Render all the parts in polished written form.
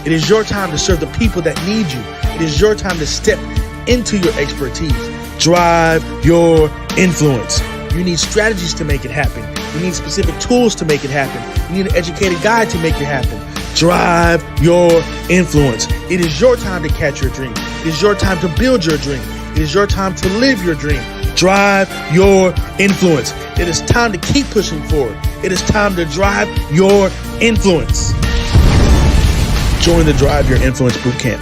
It is your time to serve the people that need you. It is your time to step into your expertise. Drive your influence. You need strategies to make it happen. You need specific tools to make it happen. You need an educated guide to make it happen. Drive your influence. It is your time to catch your dream. It is your time to build your dream. It is your time to live your dream. Drive your influence. It is time to keep pushing forward. It is time to drive your influence. Join the Drive Your Influence Bootcamp.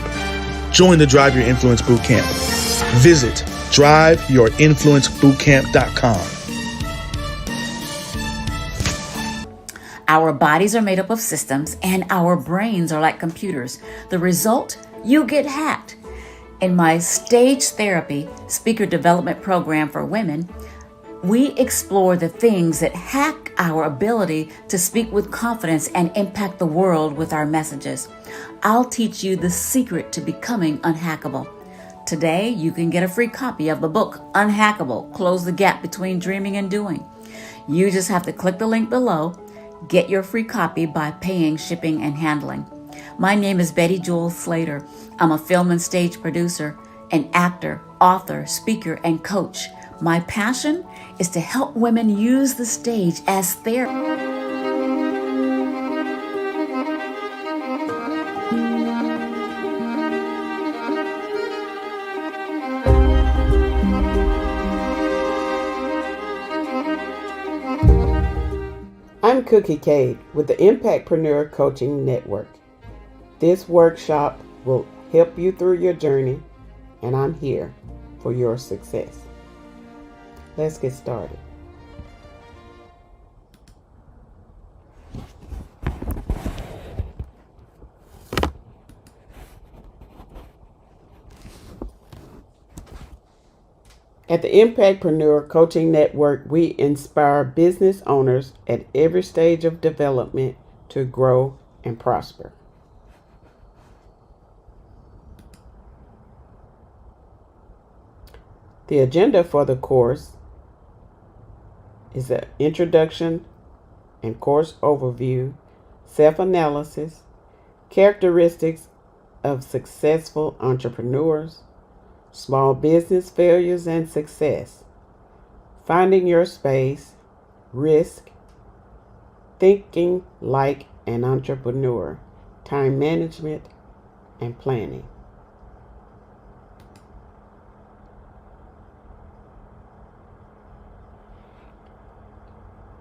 Join the Drive Your Influence Bootcamp. Visit driveyourinfluencebootcamp.com. Our bodies are made up of systems, and our brains are like computers. The result? You get hacked. In my Stage Therapy speaker development program for women, we explore the things that hack our ability to speak with confidence and impact the world with our messages. I'll teach you the secret to becoming unhackable. Today, you can get a free copy of the book, Unhackable: Close the Gap Between Dreaming and Doing. You just have to click the link below. Get your free copy by paying shipping and handling. My name is Betty Jewel Slater. I'm a film and stage producer, an actor, author, speaker, and coach. My passion is to help women use the stage as therapy. I'm Cookie Kate with the Impactpreneur Coaching Network. This workshop will help you through your journey, and I'm here for your success. Let's get started. At the Impactpreneur Coaching Network, we inspire business owners at every stage of development to grow and prosper. The agenda for the course is an introduction and course overview, self-analysis, characteristics of successful entrepreneurs, small business failures and success, finding your space, risk, thinking like an entrepreneur, time management, and planning.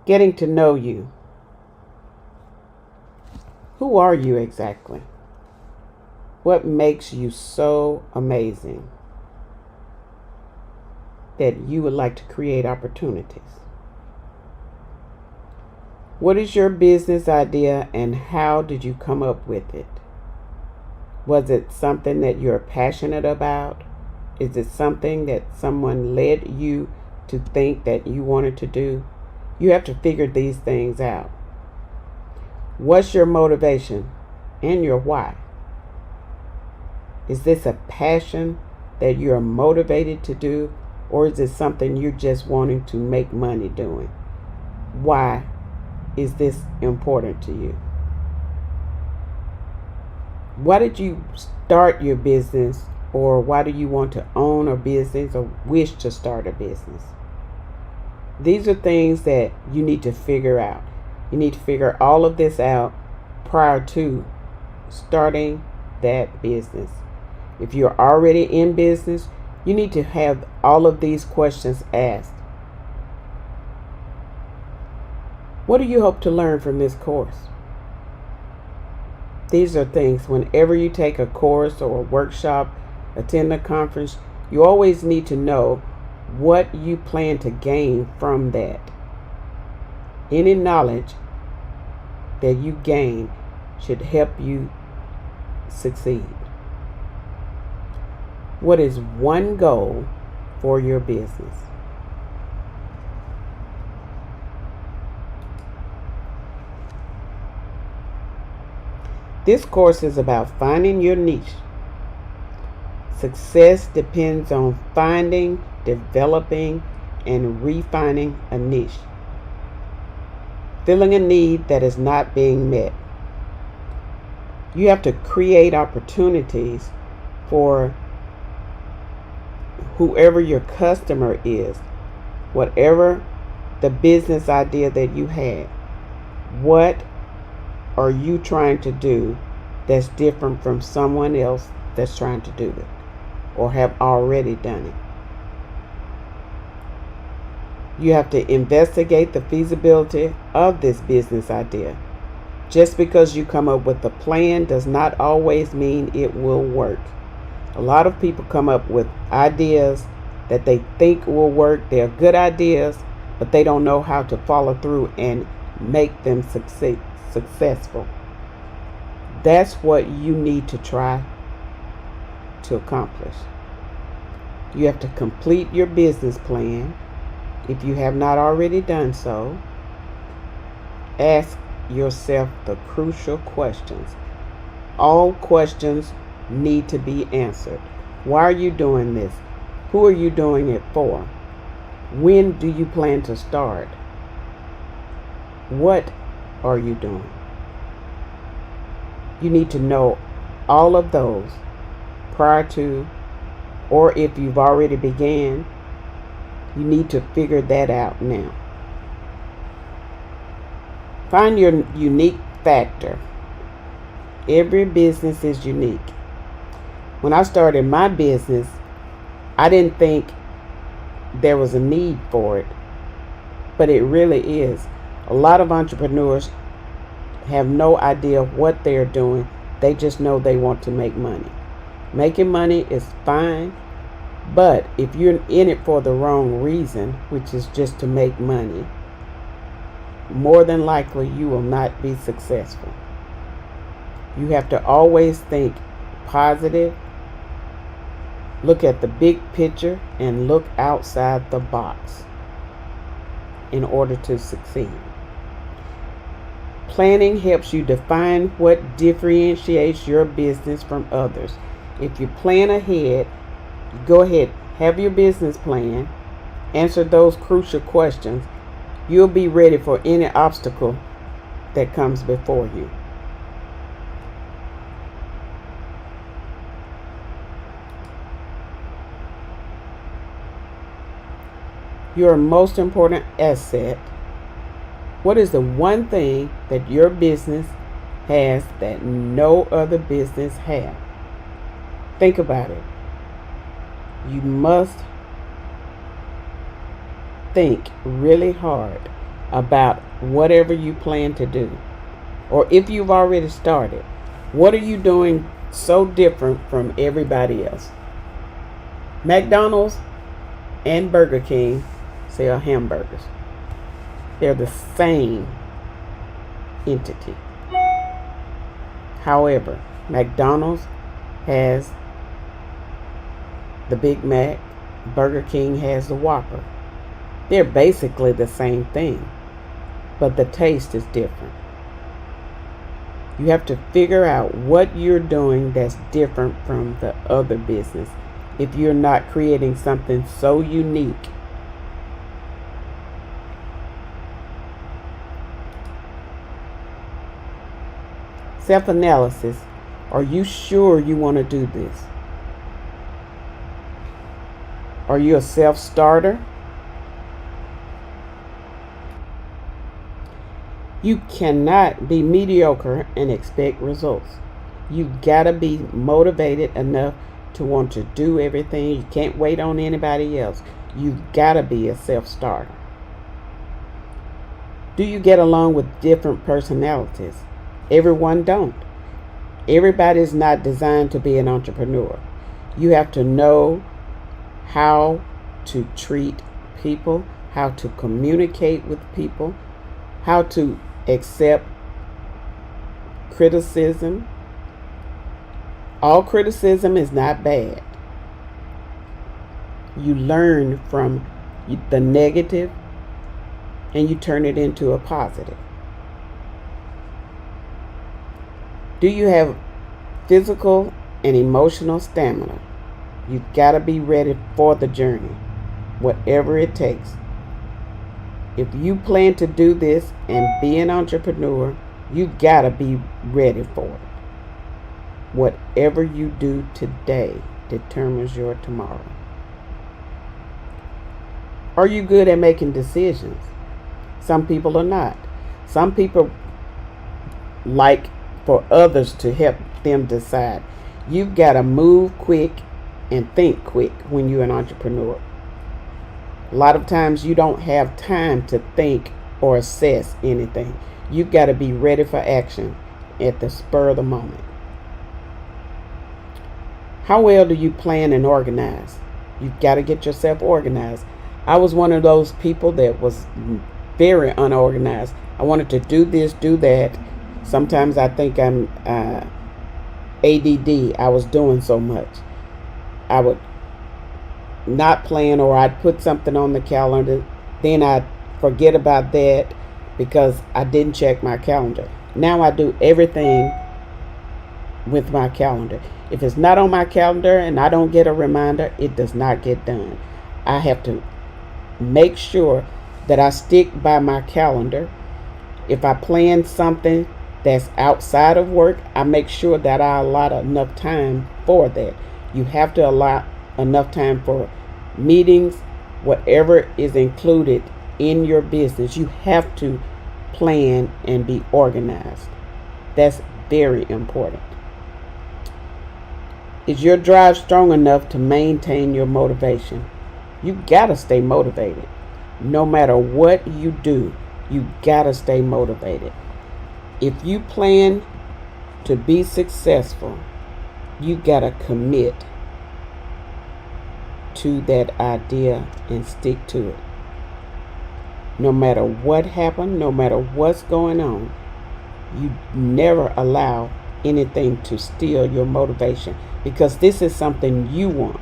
Getting to know you. Who are you exactly? What makes you so amazing that you would like to create opportunities? What is your business idea and how did you come up with it? Was it something that you're passionate about? Is it something that someone led you to think that you wanted to do? You have to figure these things out. What's your motivation and your why? Is this a passion that you're motivated to do, or is it something you're just wanting to make money doing? Why is this important to you? Why did you start your business, or why do you want to own a business or wish to start a business? These are things that you need to figure out. You need to figure all of this out prior to starting that business. If you're already in business, you need to have all of these questions asked. What do you hope to learn from this course? These are things, whenever you take a course or a workshop, attend a conference, you always need to know what you plan to gain from that. Any knowledge that you gain should help you succeed. What is one goal for your business? This course is about finding your niche. Success depends on finding, developing, and refining a niche. Filling a need that is not being met. You have to create opportunities for whoever your customer is, whatever the business idea that you have. What are you trying to do that's different from someone else that's trying to do it or have already done it? You have to investigate the feasibility of this business idea. Just because you come up with a plan does not always mean it will work. A lot of people come up with ideas that they think will work. They're good ideas, but they don't know how to follow through and make them successful. That's what you need to try to accomplish. You have to complete your business plan. If you have not already done so, ask yourself the crucial questions. All questions need to be answered. Why are you doing this? Who are you doing it for? When do you plan to start? What are you doing? You need to know all of those prior to, or if you've already began, you need to figure that out now. Find your unique factor. Every business is unique. When I started my business, I didn't think there was a need for it, but it really is. A lot of entrepreneurs have no idea what they're doing. They just know they want to make money. Making money is fine, but if you're in it for the wrong reason, which is just to make money, more than likely you will not be successful. You have to always think positive, look at the big picture, and look outside the box in order to succeed. Planning helps you define what differentiates your business from others. If you plan ahead, go ahead, have your business plan, answer those crucial questions. You'll be ready for any obstacle that comes before you. Your most important asset. What is the one thing that your business has that no other business has? Think about it. You must think really hard about whatever you plan to do. Or if you've already started, what are you doing so different from everybody else? McDonald's and Burger King sell hamburgers. They're the same entity. However, McDonald's has the Big Mac, Burger King has the Whopper. They're basically the same thing, but the taste is different. You have to figure out what you're doing that's different from the other business if you're not creating something so unique. Self-analysis. Are you sure you want to do this? Are you a self-starter? You cannot be mediocre and expect results. You gotta be motivated enough to want to do everything. You can't wait on anybody else. You gotta be a self-starter. Do you get along with different personalities? Everyone don't. Everybody's not designed to be an entrepreneur. You have to know how to treat people, how to communicate with people, how to accept criticism. All criticism is not bad. You learn from the negative and you turn it into a positive. Do you have physical and emotional stamina? You've got to be ready for the journey, whatever it takes. If you plan to do this and be an entrepreneur, you've got to be ready for it. Whatever you do today determines your tomorrow. Are you good at making decisions? Some people are not. Some people like for others to help them decide. You've got to move quick and think quick when you're an entrepreneur. A lot of times you don't have time to think or assess anything. You've got to be ready for action at the spur of the moment. How well do you plan and organize? You've got to get yourself organized. I was one of those people that was very unorganized. I wanted to do this, do that. Sometimes I think I'm ADD. I was doing so much. I would not plan, or I'd put something on the calendar. Then I'd forget about that because I didn't check my calendar. Now I do everything with my calendar. If it's not on my calendar and I don't get a reminder, it does not get done. I have to make sure that I stick by my calendar. If I plan something that's outside of work, I make sure that I allot enough time for that. You have to allot enough time for meetings, whatever is included in your business. You have to plan and be organized. That's very important. Is your drive strong enough to maintain your motivation? You gotta stay motivated. No matter what you do, you gotta stay motivated. If you plan to be successful, you gotta commit to that idea and stick to it. No matter what happened, no matter what's going on, you never allow anything to steal your motivation, because this is something you want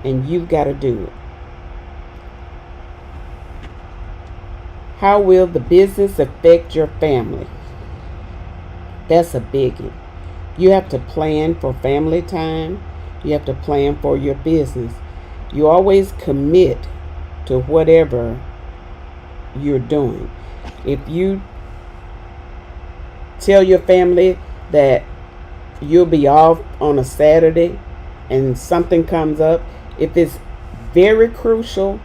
and you've got to do it. How will the business affect your family? That's a biggie. You have to plan for family time. You have to plan for your business. You always commit to whatever you're doing. If you tell your family that you'll be off on a Saturday and something comes up, if it's very crucial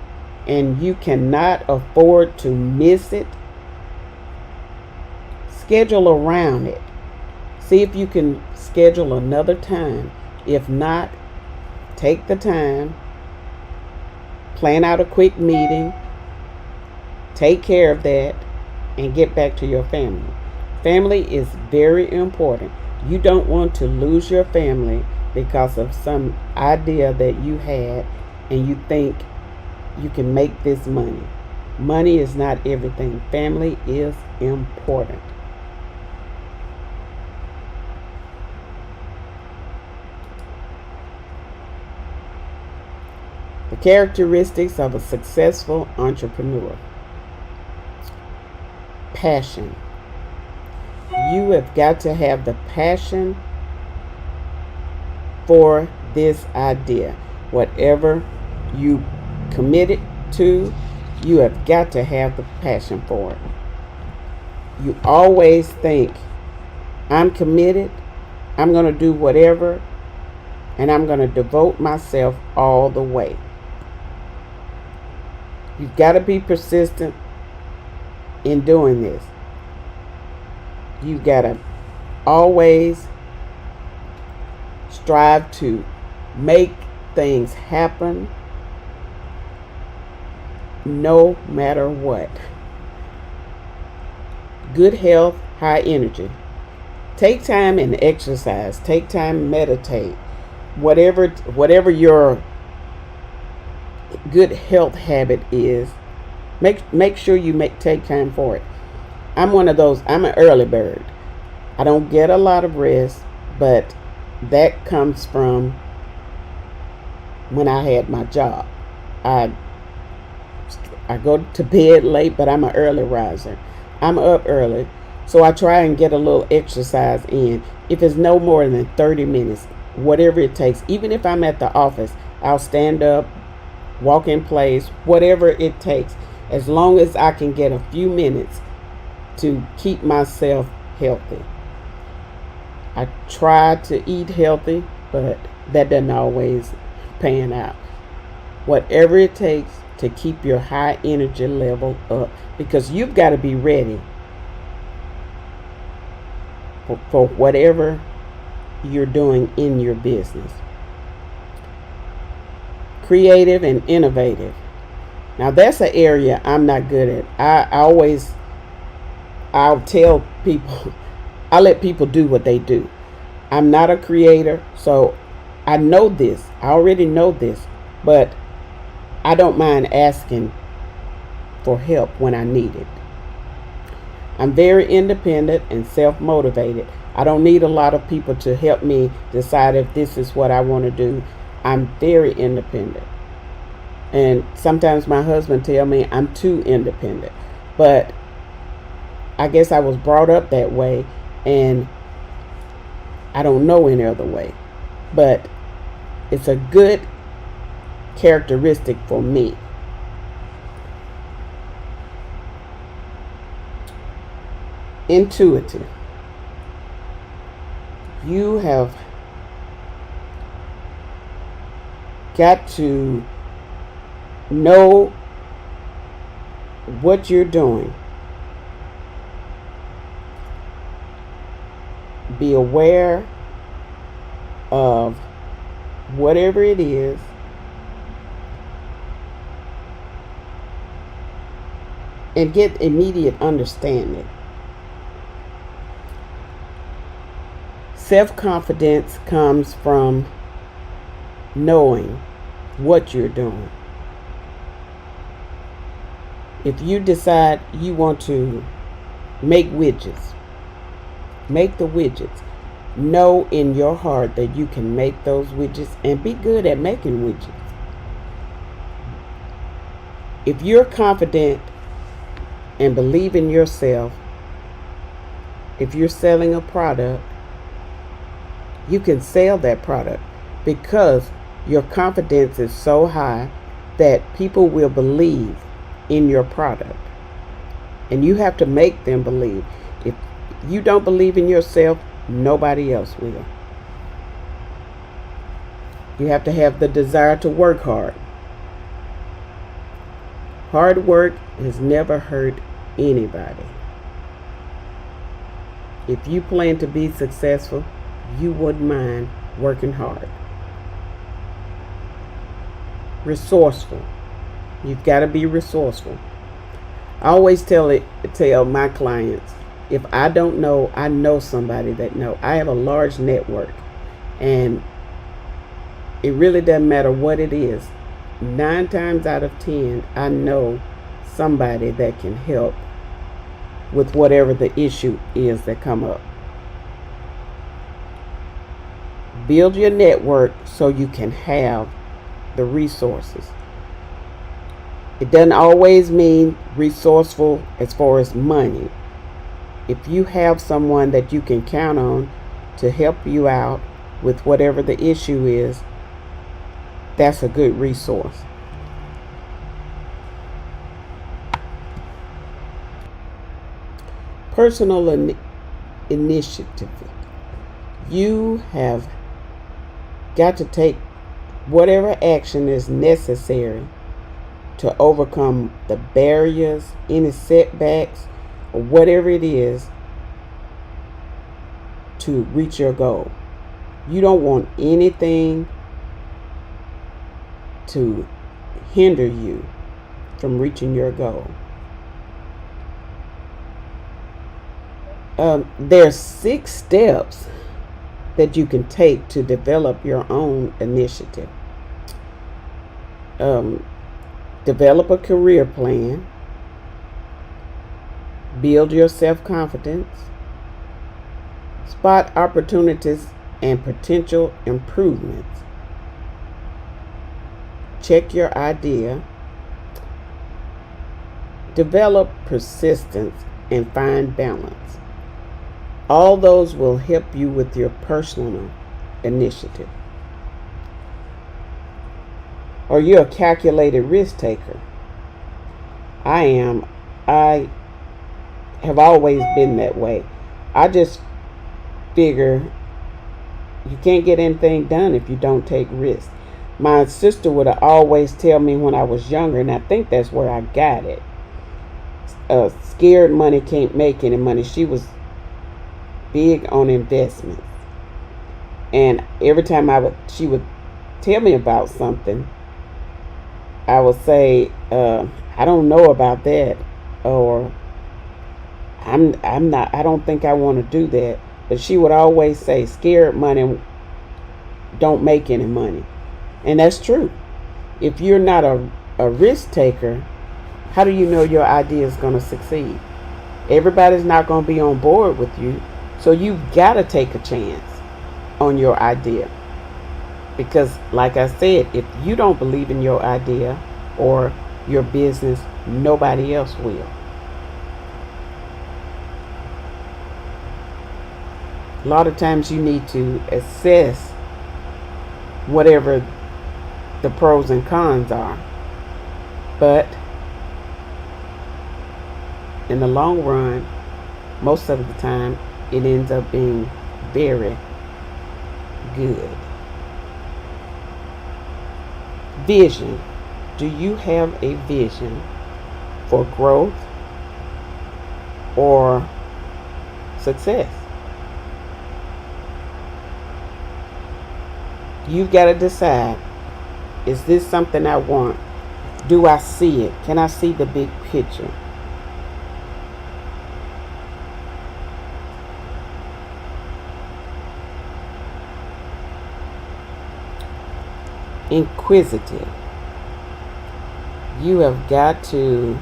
and you cannot afford to miss it, schedule around it. See if you can schedule another time. If not, take the time, plan out a quick meeting, take care of that, and get back to your family. Family is very important. You don't want to lose your family because of some idea that you had and you think you can make this money. Money is not everything. Family is important. The characteristics of a successful entrepreneur. Passion. You have got to have the passion for this idea. Whatever you committed to, you have got to have the passion for it. You always think, I'm committed, I'm going to do whatever, and I'm going to devote myself all the way. You've got to be persistent in doing this. You've got to always strive to make things happen no matter what. Good health, high energy. Take time and exercise. Take time and meditate. Whatever your good health habit is, make sure you take time for it. I'm one of those. I'm an early bird. I don't get a lot of rest, but that comes from when I had my job. I go to bed late, but I'm an early riser. I'm up early, so I try and get a little exercise in. If it's no more than 30 minutes, whatever it takes. Even if I'm at the office, I'll stand up, walk in place, whatever it takes, as long as I can get a few minutes to keep myself healthy. I try to eat healthy, but that doesn't always pan out. Whatever it takes to keep your high energy level up, because you've got to be ready for whatever you're doing in your business. Creative and innovative. Now that's an area I'm not good at. I'll tell people, I let people do what they do. I'm not a creator, so I know this. I already know this, but I don't mind asking for help when I need it. I'm very independent and self-motivated. I don't need a lot of people to help me decide if this is what I want to do. I'm very independent. And sometimes my husband tells me I'm too independent. But I guess I was brought up that way, and I don't know any other way. But it's a good characteristic for me. Intuitive. You have got to know what you're doing. Be aware of whatever it is, and get immediate understanding. Self-confidence comes from knowing what you're doing. If you decide you want to make widgets, make the widgets. Know in your heart that you can make those widgets and be good at making widgets. If you're confident and believe in yourself, if you're selling a product, you can sell that product because your confidence is so high that people will believe in your product. And you have to make them believe. If you don't believe in yourself, nobody else will. You have to have the desire to work hard. Hard work has never hurt anybody. If you plan to be successful, you wouldn't mind working hard. Resourceful. You've got to be resourceful. I always tell my clients, if I don't know, I know somebody that know. I have a large network, and it really doesn't matter what it is. 9 times out of 10, I know somebody that can help with whatever the issue is that come up. Build your network so you can have the resources. It doesn't always mean resourceful as far as money. If you have someone that you can count on to help you out with whatever the issue is, that's a good resource. Personal initiative. You have got to take whatever action is necessary to overcome the barriers, any setbacks, or whatever it is to reach your goal. You don't want anything to hinder you from reaching your goal. There's 6 steps that you can take to develop your own initiative. Develop a career plan. Build your self-confidence. Spot opportunities and potential improvements. Check your idea. Develop persistence and find balance. All those will help you with your personal initiative. Are you a calculated risk taker? I am. I have always been that way. I just figure You can't get anything done if you don't take risks. My sister would always tell me when I was younger, and I think that's where I got it. Scared money can't make any money. She was big on investments. And every time she would tell me about something, I would say, I don't know about that, or I don't think I want to do that. But she would always say, scared money don't make any money. And that's true. If you're not a risk taker, how do you know your idea is going to succeed? Everybody's not going to be on board with you. So you've got to take a chance on your idea. Because like I said, if you don't believe in your idea or your business, nobody else will. A lot of times you need to assess whatever the pros and cons are. But in the long run, most of the time, it ends up being very good. Vision. Do you have a vision for growth or success? You've got to decide, is this something I want? Do I see it? Can I see the big picture? Inquisitive. You have got to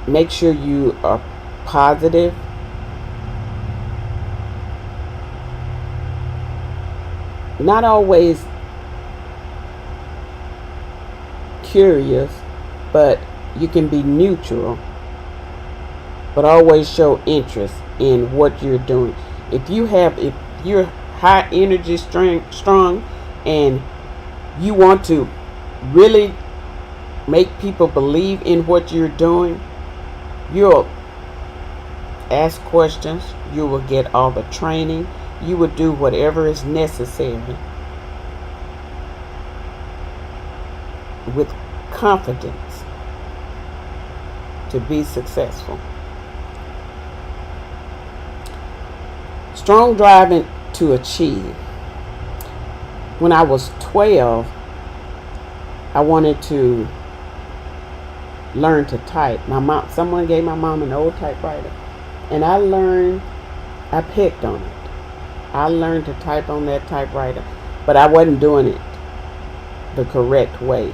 make sure you are positive. Not always curious, but you can be neutral, but always show interest in what you're doing. If you're high energy strong and you want to really make people believe in what you're doing, you'll ask questions, you will get all the training, you will do whatever is necessary with confidence to be successful. Strong driving to achieve. When I was 12, I wanted to learn to type. Someone gave my mom an old typewriter, and I picked on it. I learned to type on that typewriter, but I wasn't doing it the correct way.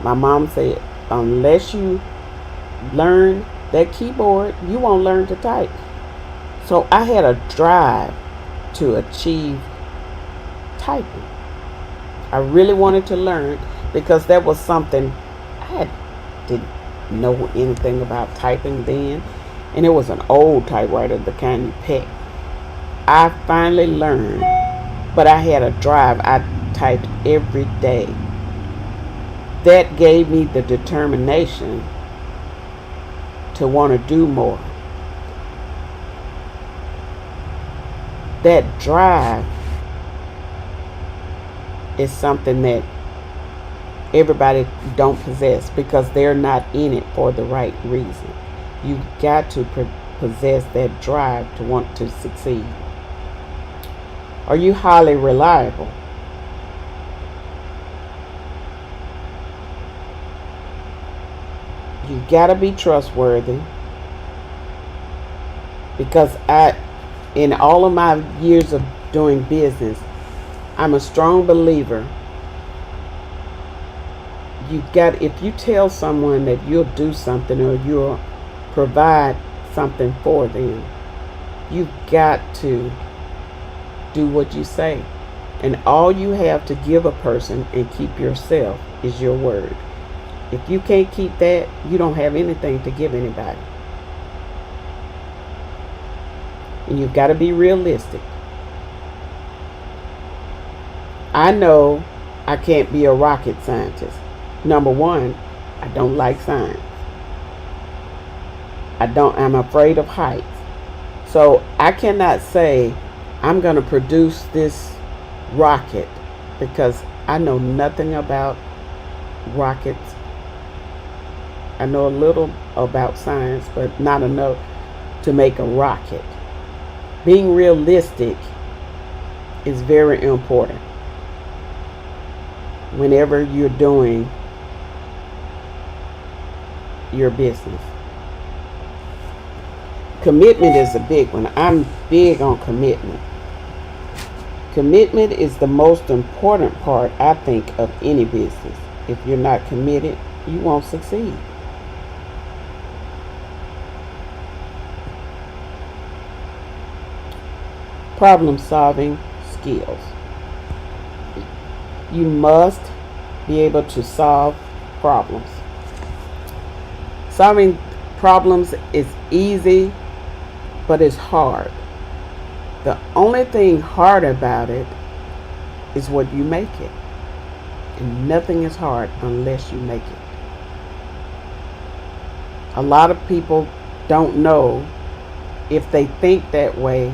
My mom said, unless you learn that keyboard, you won't learn to type. So I had a drive to achieve typing. I really wanted to learn because that was something I didn't know anything about typing then, and it was an old typewriter, the kind you pick. I finally learned, but I had a drive. I typed every day. That gave me the determination to want to do more. That drive is something that everybody don't possess because they're not in it for the right reason. You've got to possess that drive to want to succeed. Are you highly reliable? You've got to be trustworthy, because in all of my years of doing business, I'm a strong believer. If you tell someone that you'll do something or you'll provide something for them, you've got to do what you say. And all you have to give a person and keep yourself is your word. If you can't keep that, you don't have anything to give anybody. And you've got to be realistic. I know I can't be a rocket scientist. Number one, I don't like science. I'm afraid of heights. So I cannot say I'm going to produce this rocket because I know nothing about rockets. I know a little about science, but not enough to make a rocket. Being realistic is very important whenever you're doing your business. Commitment is a big one. I'm big on commitment. Commitment is the most important part, I think, of any business. If you're not committed, you won't succeed. Problem solving skills. You must be able to solve problems. Solving problems is easy, but it's hard. The only thing hard about it is what you make it. And nothing is hard unless you make it. A lot of people don't know if they think that way,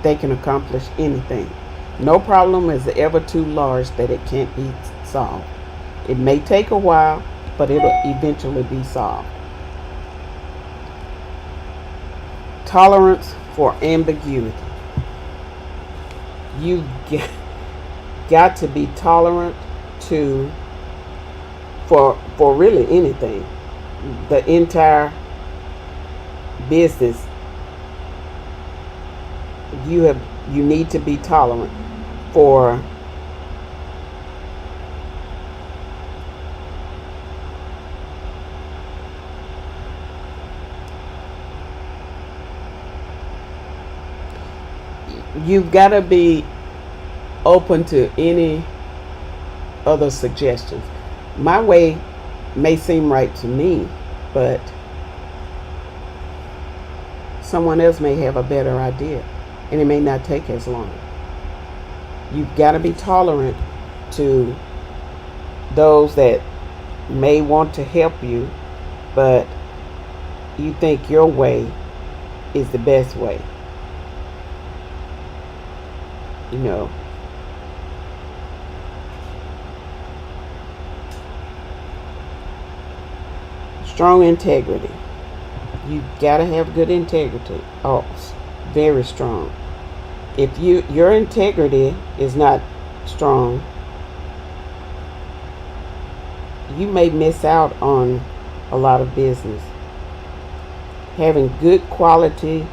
they can accomplish anything. No problem is ever too large that it can't be solved. It may take a while, but it'll eventually be solved. Tolerance for ambiguity. You got to be tolerant to for really anything. The entire business, you need to be tolerant for you've got to be open to any other suggestions. My way may seem right to me, but someone else may have a better idea, and it may not take as long. You've got to be tolerant to those that may want to help you, but you think your way is the best way. You know, strong integrity. You gotta have good integrity. Oh, very strong. If your integrity is not strong, you may miss out on a lot of business. Having good quality,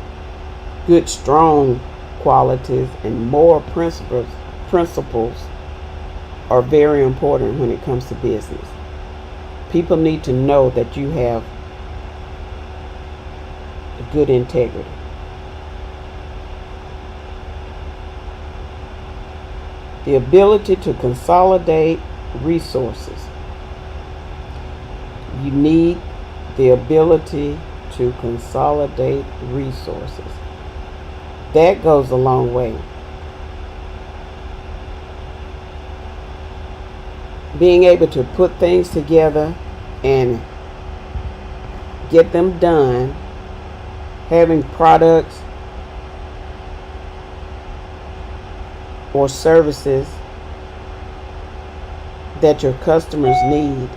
good strong qualities, and moral principles are very important when it comes to business. People need to know that you have good integrity. The ability to consolidate resources. You need the ability to consolidate resources. That goes a long way. Being able to put things together and get them done, having products or services that your customers need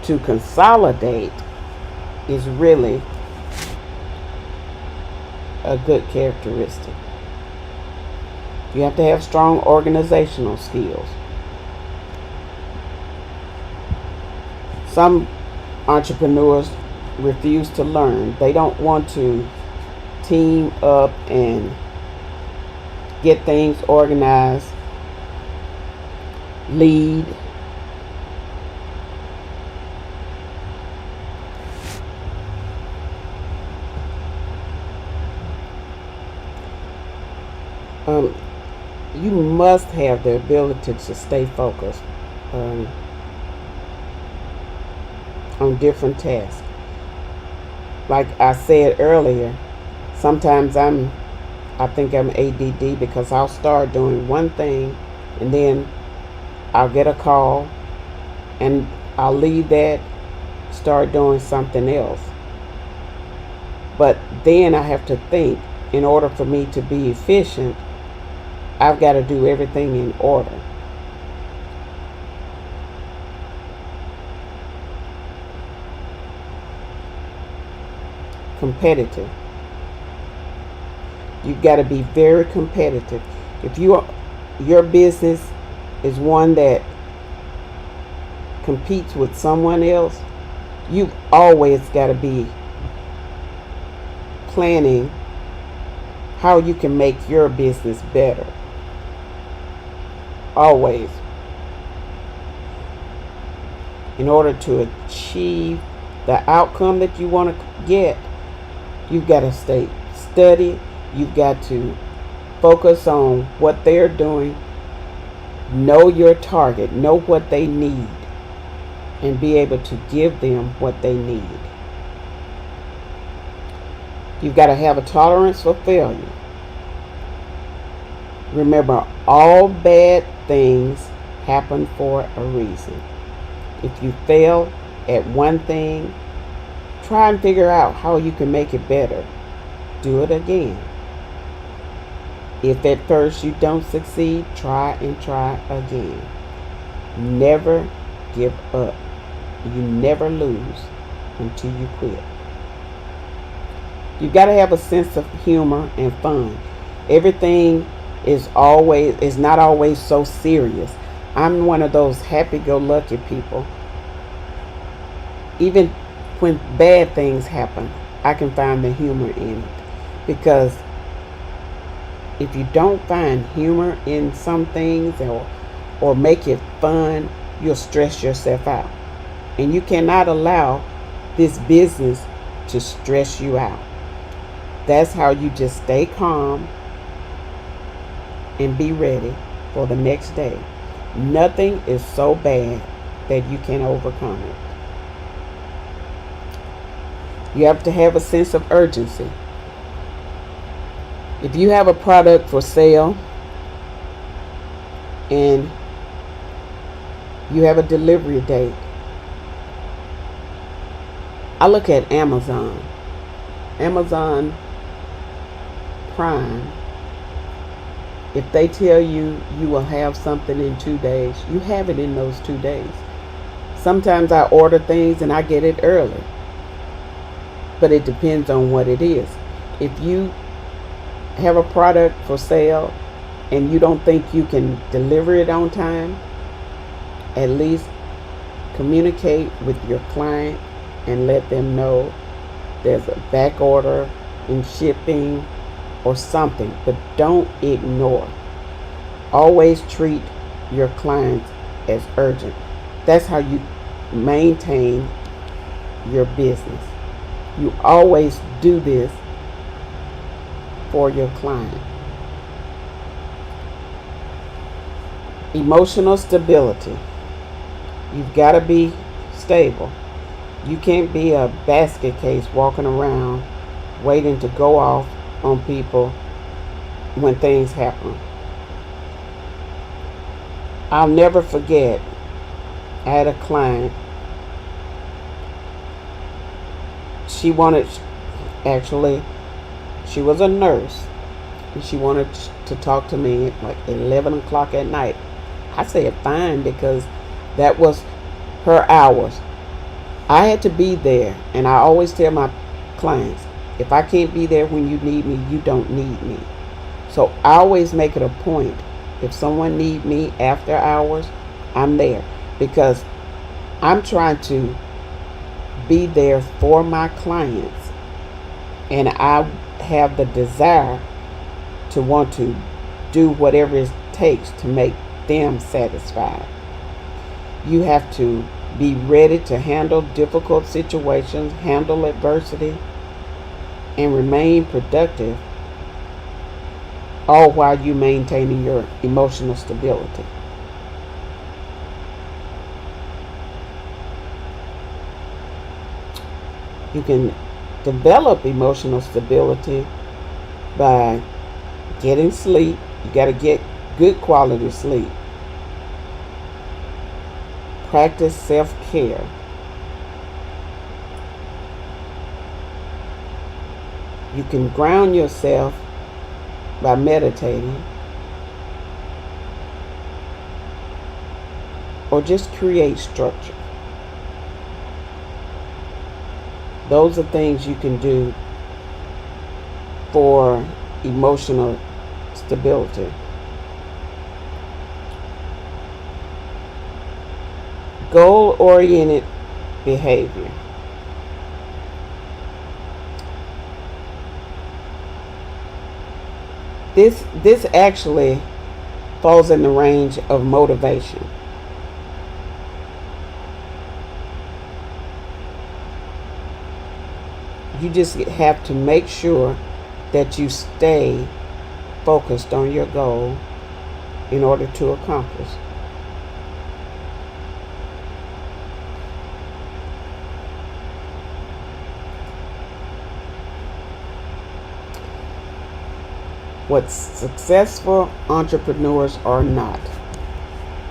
to consolidate is really a good characteristic. You have to have strong organizational skills. Some entrepreneurs refuse to learn. They don't want to team up and get things organized, lead. You must have the ability to stay focused on different tasks. Like I said earlier, sometimes I think I'm ADD because I'll start doing one thing and then I'll get a call and I'll leave that, start doing something else. But then I have to think, in order for me to be efficient, I've got to do everything in order. Competitive. You've got to be very competitive. If your business is one that competes with someone else, you've always got to be planning how you can make your business better. Always. In order to achieve the outcome that you want to get, you've got to stay steady. You've got to focus on what they're doing. Know your target. Know what they need. And be able to give them what they need. You've got to have a tolerance for failure. Remember, all bad things happen for a reason. If you fail at one thing, try and figure out how you can make it better. Do it again. If at first you don't succeed, try and try again. Never give up. You never lose until you quit. You've got to have a sense of humor and fun. Everything is not always so serious. I'm one of those happy-go-lucky people. Even when bad things happen, I can find the humor in it. Because if you don't find humor in some things or make it fun, you'll stress yourself out. And you cannot allow this business to stress you out. That's how you just stay calm and be ready for the next day. Nothing is so bad that you can overcome it. You have to have a sense of urgency. If you have a product for sale and you have a delivery date, I look at Amazon Prime. If they tell you you will have something in 2 days, you have it in those 2 days. Sometimes I order things and I get it early, but it depends on what it is. If you have a product for sale and you don't think you can deliver it on time, at least communicate with your client and let them know there's a back order in shipping or something, but don't ignore. Always treat your clients as urgent. That's how you maintain your business. You always do this for your client. Emotional stability. You've got to be stable. You can't be a basket case walking around waiting to go off on people when things happen. I'll never forget, I had a client. She was a nurse, and she wanted to talk to me at like 11 o'clock at night. I said fine, because that was her hours. I had to be there, and I always tell my clients, if I can't be there when you need me, you don't need me. So I always make it a point, if someone needs me after hours, I'm there, because I'm trying to be there for my clients, and I have the desire to want to do whatever it takes to make them satisfied. You have to be ready to handle difficult situations, handle adversity, and remain productive, all while you maintaining your emotional stability. You can develop emotional stability by getting sleep. You got to get good quality sleep. Practice self-care. You can ground yourself by meditating, or just create structure. Those are things you can do for emotional stability. Goal-oriented behavior. This actually falls in the range of motivation. You just have to make sure that you stay focused on your goal in order to accomplish. What successful entrepreneurs are not.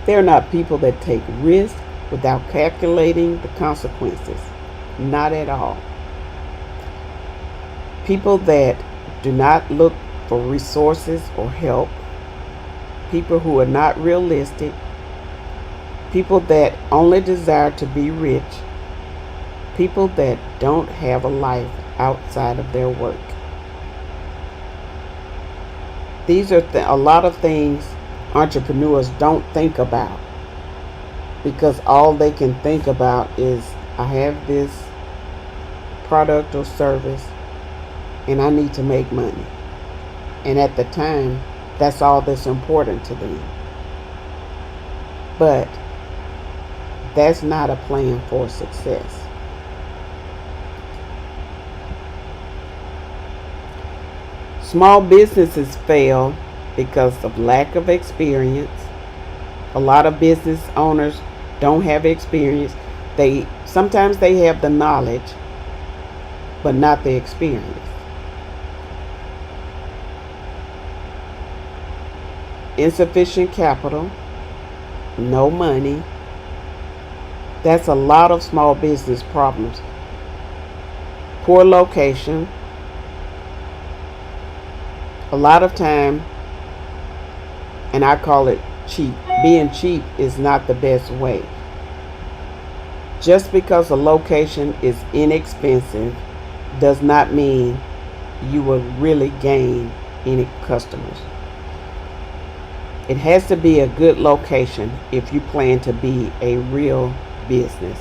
They're not people that take risks without calculating the consequences. Not at all. People that do not look for resources or help. People who are not realistic. People that only desire to be rich. People that don't have a life outside of their work. These are a lot of things entrepreneurs don't think about, because all they can think about is, I have this product or service and I need to make money. And at the time, that's all that's important to them. But that's not a plan for success. Small businesses fail because of lack of experience. A lot of business owners don't have experience. Sometimes they have the knowledge, but not the experience. Insufficient capital, no money. That's a lot of small business problems. Poor location. A lot of time, and I call it cheap. Being cheap is not the best way. Just because a location is inexpensive does not mean you will really gain any customers. It has to be a good location if you plan to be a real business.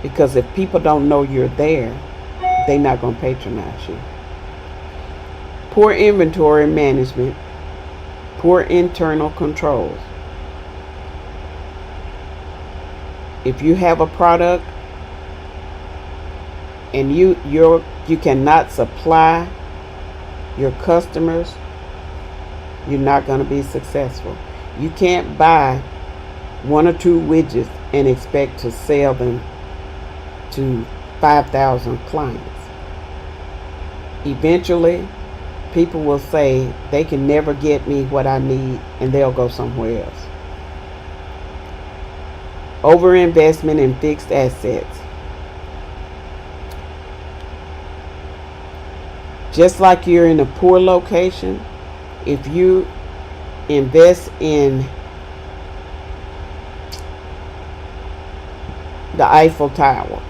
Because if people don't know you're there, they're not going to patronize you. Poor inventory management, poor internal controls. If you have a product and you cannot supply your customers, you're not going to be successful. You can't buy 1 or 2 widgets and expect to sell them to 5,000 clients. Eventually, people will say they can never get me what I need, and they'll go somewhere else. Overinvestment in fixed assets. Just like you're in a poor location, if you invest in the Eiffel Tower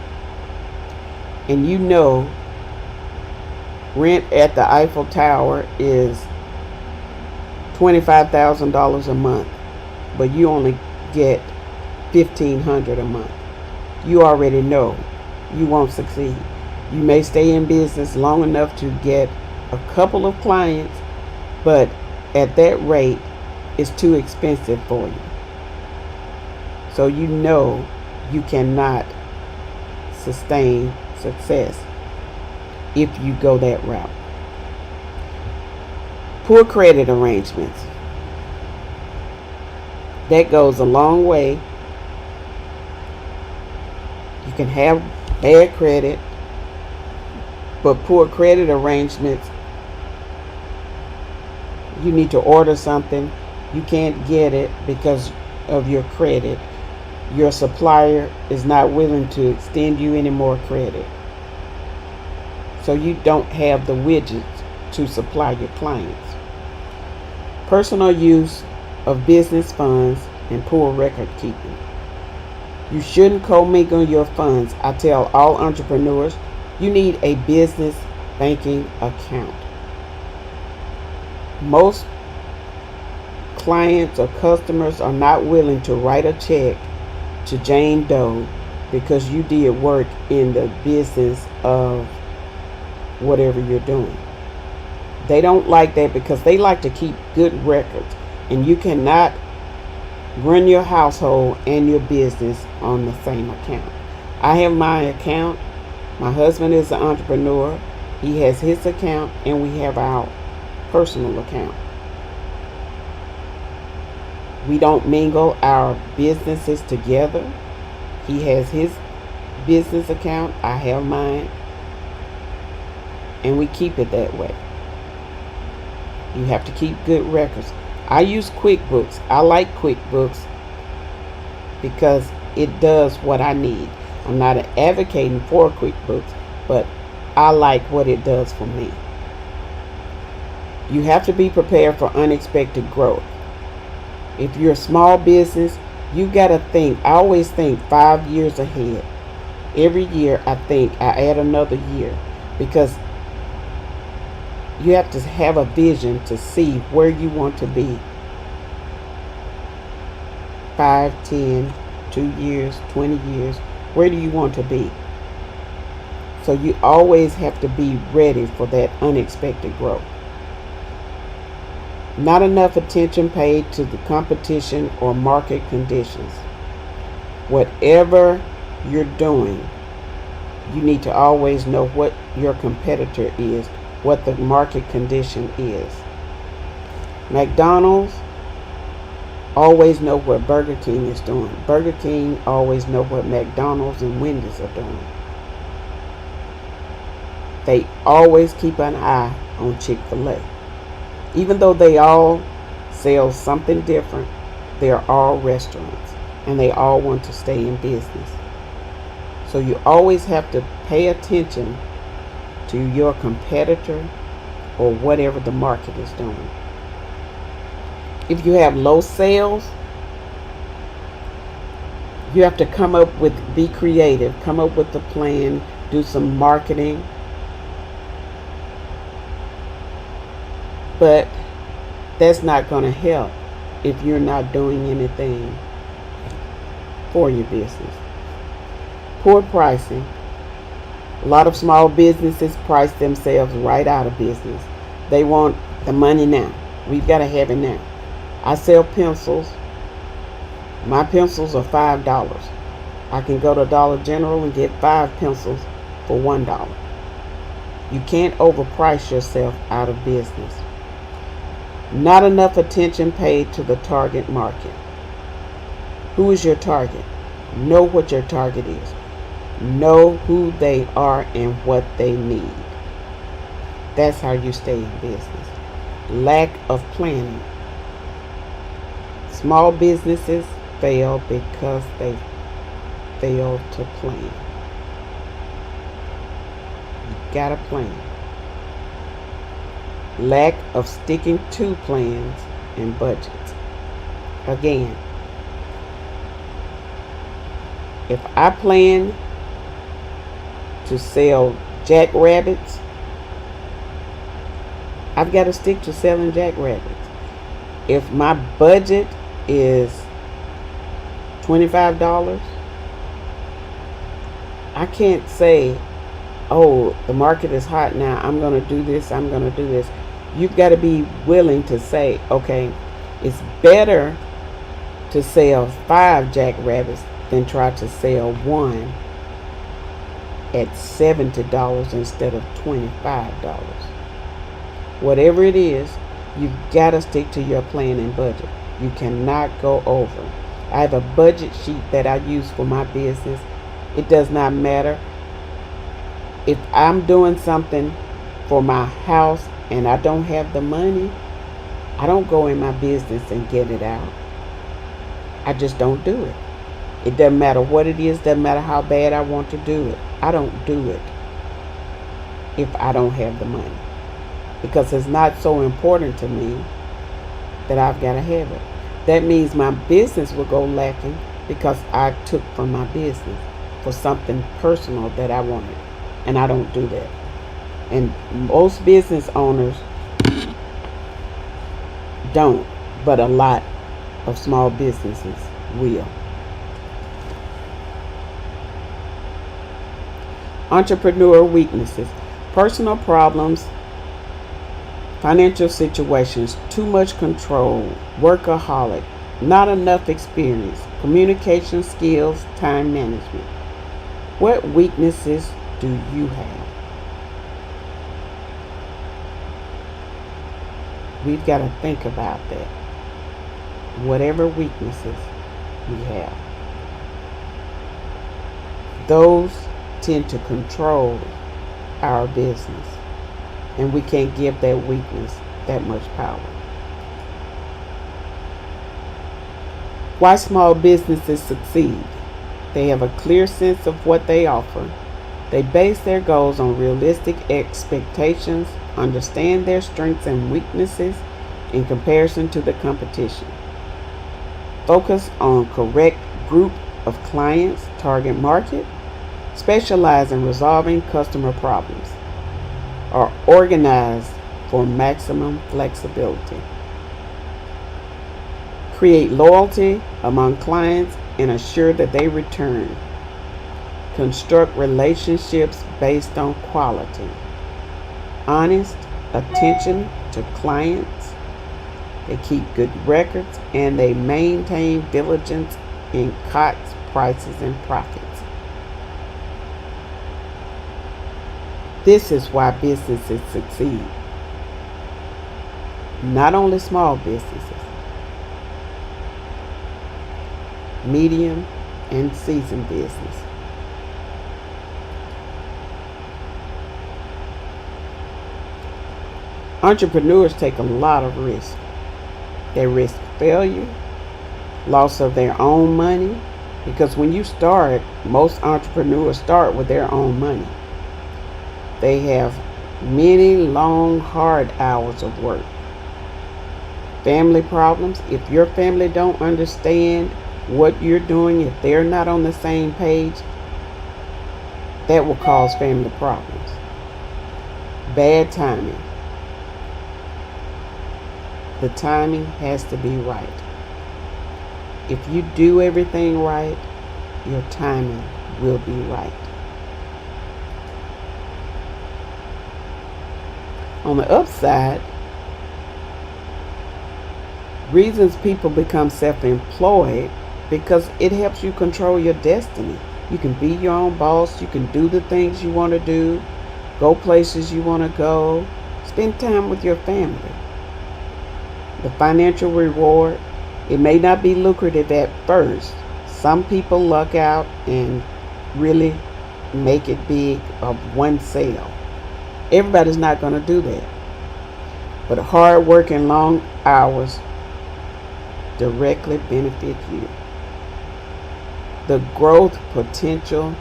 and you know rent at the Eiffel Tower is $25,000 a month, but you only get $1,500 a month, you already know you won't succeed. You may stay in business long enough to get a couple of clients, but at that rate, it's too expensive for you. So you know you cannot sustain success if you go that route. Poor credit arrangements. That goes a long way. You can have bad credit, but poor credit arrangements, you need to order something, you can't get it because of your credit. Your supplier is not willing to extend you any more credit. so you don't have the widgets to supply your clients. Personal use of business funds and poor record keeping. You shouldn't commingle your funds. I tell all entrepreneurs, you need a business banking account. Most clients or customers are not willing to write a check to Jane Doe because you did work in the business of whatever you're doing. They don't like that because they like to keep good records, and you cannot run your household and your business on the same account. I have my account. My husband is an entrepreneur. He has his account, and we have our personal account. We don't mingle our businesses together. He has his business account, I have mine, and we keep it that way. You have to keep good records. I use QuickBooks. I like QuickBooks because it does what I need. I'm not advocating for QuickBooks, but I like what it does for me. You have to be prepared for unexpected growth. If you're a small business, you got to think. I always think 5 years ahead. Every year I think I add another year because you have to have a vision to see where you want to be 5, 10, 2 years, 20 years. Where do you want to be? So you always have to be ready for that unexpected growth. Not enough attention paid to the competition or market conditions. Whatever you're doing, you need to always know what your competitor is, what the market condition is. McDonald's always know what Burger King is doing. Burger King always know what McDonald's and Wendy's are doing. They always keep an eye on Chick-fil-A. Even though they all sell something different, they're all restaurants and they all want to stay in business. So you always have to pay attention to your competitor or whatever the market is doing. If you have low sales, you have to be creative, come up with a plan, do some marketing. But that's not going to help if you're not doing anything for your business. Poor pricing. A lot of small businesses price themselves right out of business. They want the money now. We've got to have it now. I sell pencils. My pencils are $5. I can go to Dollar General and get 5 pencils for $1. You can't overprice yourself out of business. Not enough attention paid to the target market. Who is your target? Know what your target is. Know who they are and what they need. That's how you stay in business. Lack of planning. Small businesses fail because they fail to plan. You gotta plan. Lack of sticking to plans and budgets. Again, if I plan to sell jackrabbits, I've got to stick to selling jackrabbits. If my budget is $25, I can't say, oh, the market is hot now, I'm going to do this, I'm going to do this. You've got to be willing to say, okay, it's better to sell 5 jackrabbits than try to sell one at $70 instead of $25. Whatever it is, you've got to stick to your plan and budget. You cannot go over. I have a budget sheet that I use for my business. It does not matter if I'm doing something for my house and I don't have the money. I don't go in my business and get it out. I just don't do it. It doesn't matter what it is, doesn't matter how bad I want to do it. I don't do it. if I don't have the money, because it's not so important to me that I've got to have it. That means my business will go lacking because I took from my business for something personal that I wanted, and I don't do that. And most business owners don't, but a lot of small businesses will. Entrepreneur weaknesses: personal problems, financial situations, too much control, workaholic, not enough experience, communication skills, time management. What weaknesses do you have? We've got to think about that. Whatever weaknesses we have, those tend to control our business, and we can't give that weakness that much power. Why small businesses succeed: they have a clear sense of what they offer. They base their goals on realistic expectations, understand their strengths and weaknesses in comparison to the competition. Focus on correct group of clients, target market, specialize in resolving customer problems, are organized for maximum flexibility. Create loyalty among clients and assure that they return. Construct relationships based on quality. Honest attention to clients. They keep good records and they maintain diligence in costs, prices, and profits. This is why businesses succeed. Not only small businesses, medium and seasoned business. Entrepreneurs take a lot of risk. They risk failure, loss of their own money, because when you start, most entrepreneurs start with their own money. They have many long, hard hours of work. Family problems: if your family don't understand what you're doing, if they're not on the same page, that will cause family problems. Bad timing. The timing has to be right. If you do everything right, your timing will be right. On the upside, reasons people become self-employed: because it helps you control your destiny. You can be your own boss. You can do the things you want to do, go places you want to go, spend time with your family. The financial reward: it may not be lucrative at first. Some people luck out and really make it big of one sale. Everybody's not going to do that. But hard work and long hours directly benefit you. The growth potential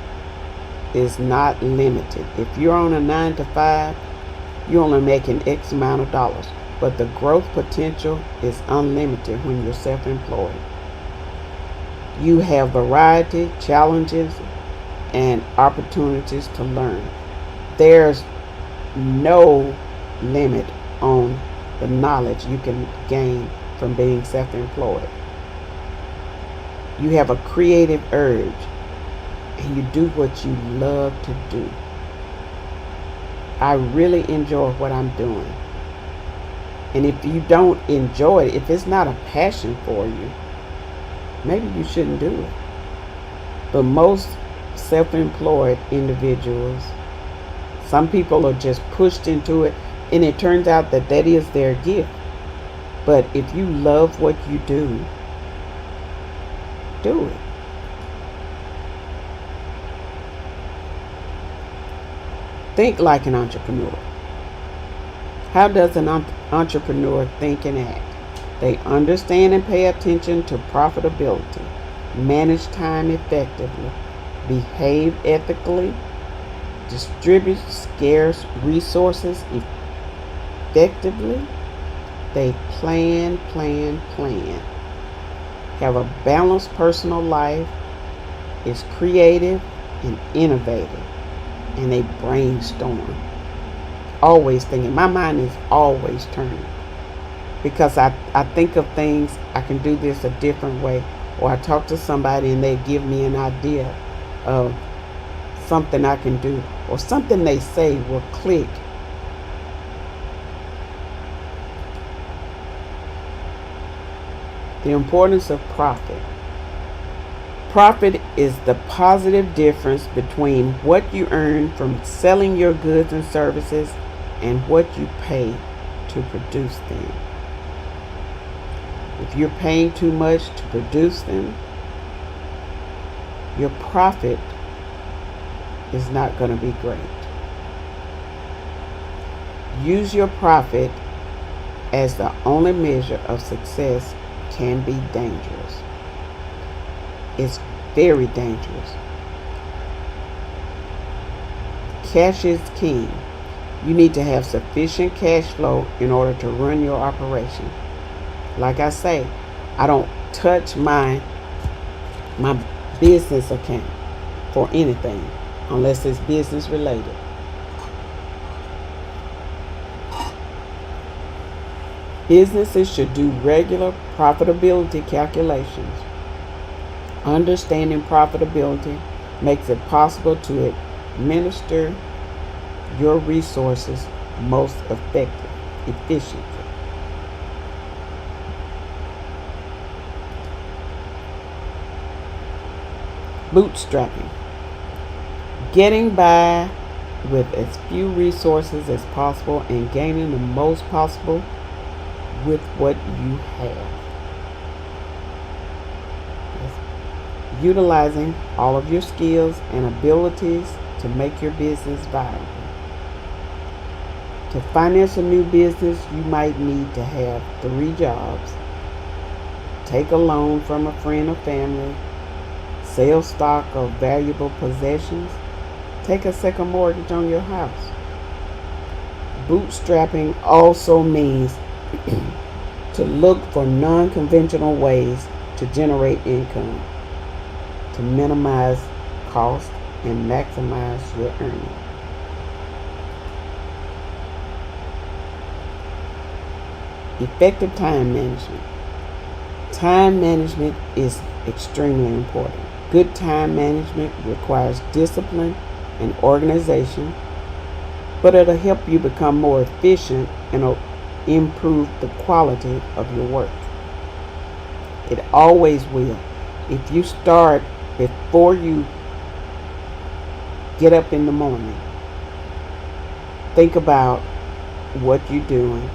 is not limited. If you're on a 9 to 5, you're only making X amount of dollars. But the growth potential is unlimited when you're self-employed. You have variety, challenges, and opportunities to learn. There's no limit on the knowledge you can gain from being self-employed. You have a creative urge and you do what you love to do. I really enjoy what I'm doing. And if you don't enjoy it, if it's not a passion for you, maybe you shouldn't do it. But most self-employed individuals, some people are just pushed into it, and it turns out that that is their gift. But if you love what you do it. Think like an entrepreneur. How does an entrepreneur think and act? They understand and pay attention to profitability, manage time effectively, behave ethically, distribute scarce resources effectively. They plan, have a balanced personal life, is creative and innovative, and they brainstorm. Always thinking. My mind is always turning because I think of things, I can do this a different way, or I talk to somebody and they give me an idea of something I can do, or something they say will click. The importance of profit. Profit is the positive difference between what you earn from selling your goods and services and what you pay to produce them. If you're paying too much to produce them, your profit is not going to be great. Use your profit as the only measure of success can be dangerous. It's very dangerous. Cash is king. You need to have sufficient cash flow in order to run your operation. Like I say, I don't touch my business account for anything unless it's business related. Businesses should do regular profitability calculations. Understanding profitability makes it possible to administer your resources most efficiently. Bootstrapping. Getting by with as few resources as possible and gaining the most possible with what you have. Utilizing all of your skills and abilities to make your business viable. To finance a new business, you might need to have 3 jobs, take a loan from a friend or family, sell stock or valuable possessions, take a second mortgage on your house. Bootstrapping also means to look for non-conventional ways to generate income, to minimize cost and maximize your earnings. Effective time management. Time management is extremely important. Good time management requires discipline and organization, but it'll help you become more efficient and improve the quality of your work. It always will. If you start before you get up in the morning, think about what you're doing,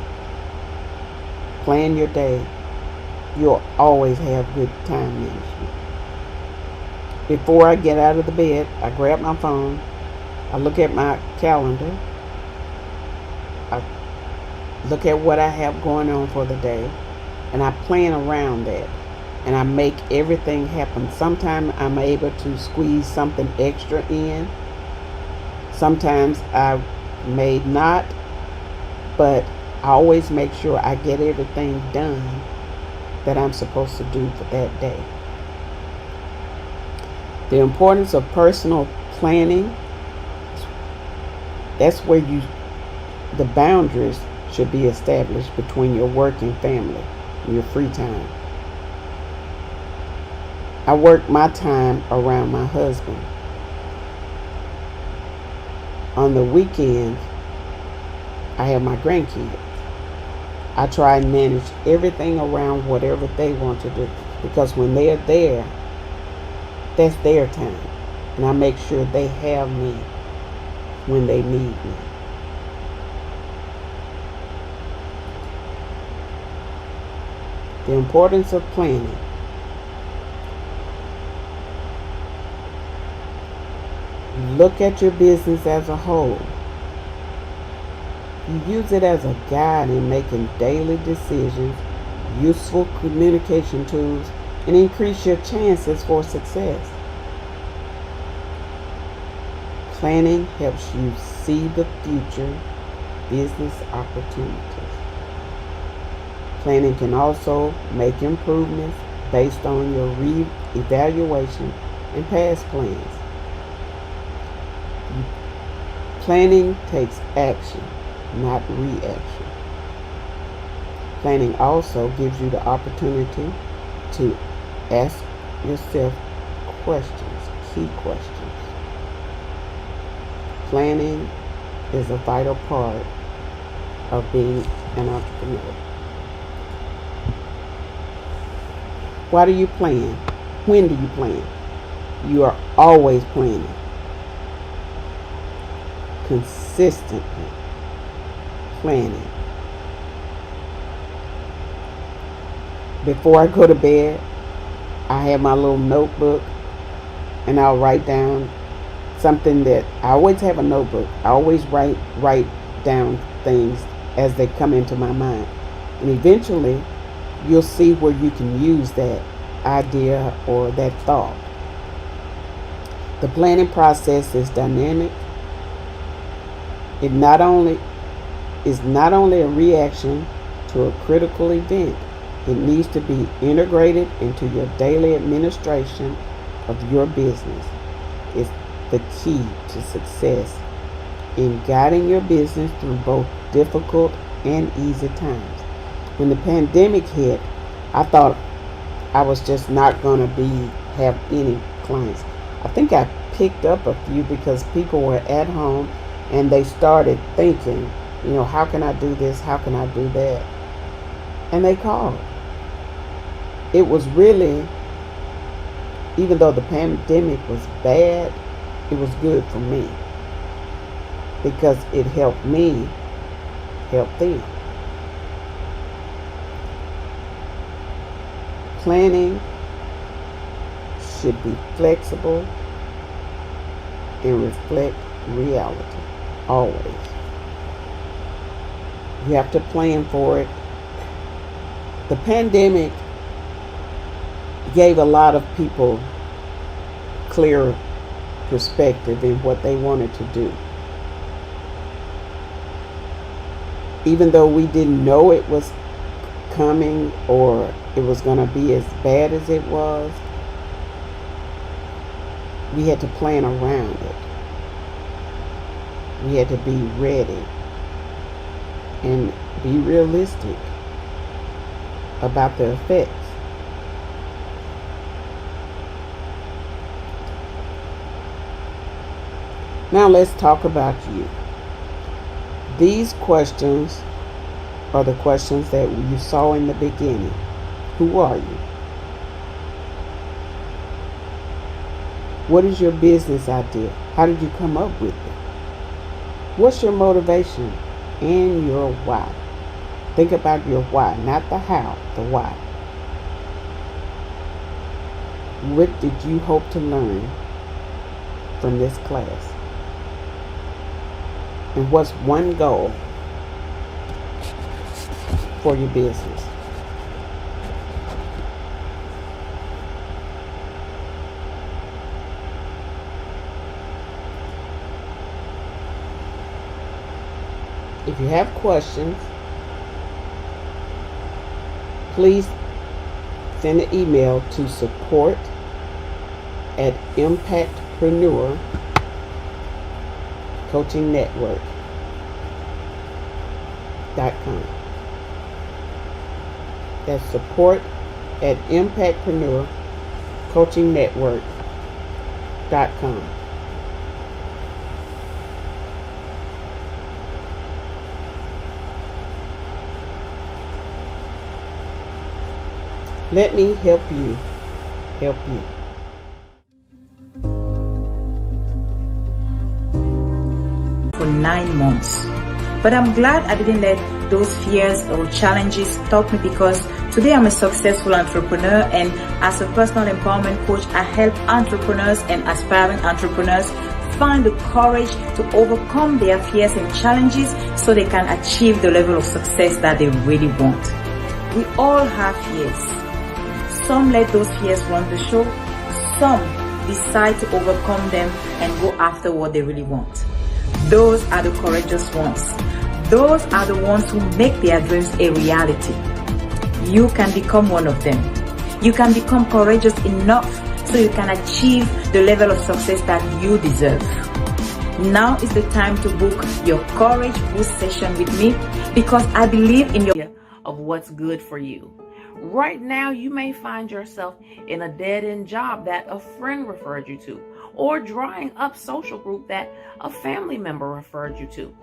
plan your day, you'll always have good time management. Before I get out of the bed, I grab my phone, I look at my calendar, I look at what I have going on for the day, and I plan around that, and I make everything happen. Sometimes I'm able to squeeze something extra in. Sometimes I may not, but I always make sure I get everything done that I'm supposed to do for that day. The importance of personal planning. That's where the boundaries should be established between your work and family and your free time. I work my time around my husband. On the weekends, I have my grandkids. I try and manage everything around whatever they want to do, because when they're there, that's their time, and I make sure they have me when they need me. The importance of planning. Look at your business as a whole. You use it as a guide in making daily decisions, useful communication tools, and increase your chances for success. Planning helps you see the future business opportunities. Planning can also make improvements based on your re-evaluation and past plans. Planning takes action, not reaction. Planning also gives you the opportunity to ask yourself questions, key questions. Planning is a vital part of being an entrepreneur. Why do you plan? When do you plan? You are always planning. Consistently planning. Before I go to bed, I have my little notebook and I'll write down something that I always have a notebook. I always write down things as they come into my mind. And eventually you'll see where you can use that idea or that thought. The planning process is dynamic. It is not only a reaction to a critical event, it needs to be integrated into your daily administration of your business. It's the key to success in guiding your business through both difficult and easy times. When the pandemic hit, I thought I was just not going to have any clients. I think I picked up a few because people were at home and they started thinking, how can I do this? How can I do that? And they called. It was really, even though the pandemic was bad, it was good for me because it helped me help them. Planning should be flexible and reflect reality, always. You have to plan for it. The pandemic gave a lot of people clear perspective in what they wanted to do. Even though we didn't know it was coming or it was going to be as bad as it was, we had to plan around it. We had to be ready and be realistic about the effects. Now let's talk about you. These questions are the questions that you saw in the beginning. Who are you? What is your business idea? How did you come up with it? What's your motivation and your why? Think about your why, not the how, the why. What did you hope to learn from this class? And what's one goal for your business? If you have questions, please send an email to support@impactpreneurcoachingnetwork.com. That's support@impactpreneurcoachingnetwork.com. Let me help you help you. For 9 months. But I'm glad I didn't let those fears or challenges stop me, because today I'm a successful entrepreneur, and as a personal empowerment coach, I help entrepreneurs and aspiring entrepreneurs find the courage to overcome their fears and challenges so they can achieve the level of success that they really want. We all have fears. Some let those fears run the show. Some decide to overcome them and go after what they really want. Those are the courageous ones. Those are the ones who make their dreams a reality. You can become one of them. You can become courageous enough so you can achieve the level of success that you deserve. Now is the time to book your Courage Boost session with me, because I believe in your of what's good for you. Right now, you may find yourself in a dead-end job that a friend referred you to, or drying up social group that a family member referred you to.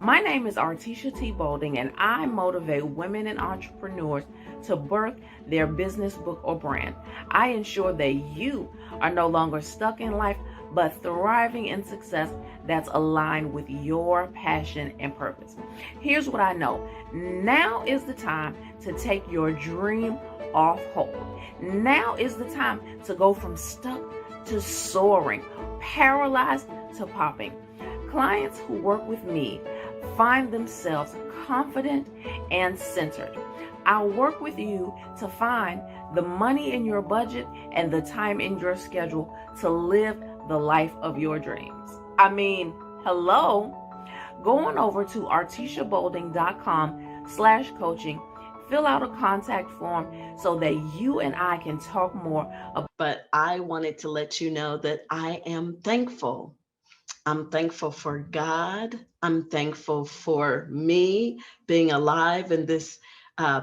My name is Artisha T. Bolding, and I motivate women and entrepreneurs to birth their business, book, or brand. I ensure that you are no longer stuck in life, but thriving in success that's aligned with your passion and purpose. Here's what I know. Now is the time to take your dream off hold. Now is the time to go from stuck to soaring, paralyzed to popping. Clients who work with me find themselves confident and centered. I'll work with you to find the money in your budget and the time in your schedule to live the life of your dreams. I mean, hello? Go on over to artishabolding.com/coaching. Fill out a contact form so that you and I can talk more about. But I wanted to let you know that I am thankful. I'm thankful for God. I'm thankful for me being alive in this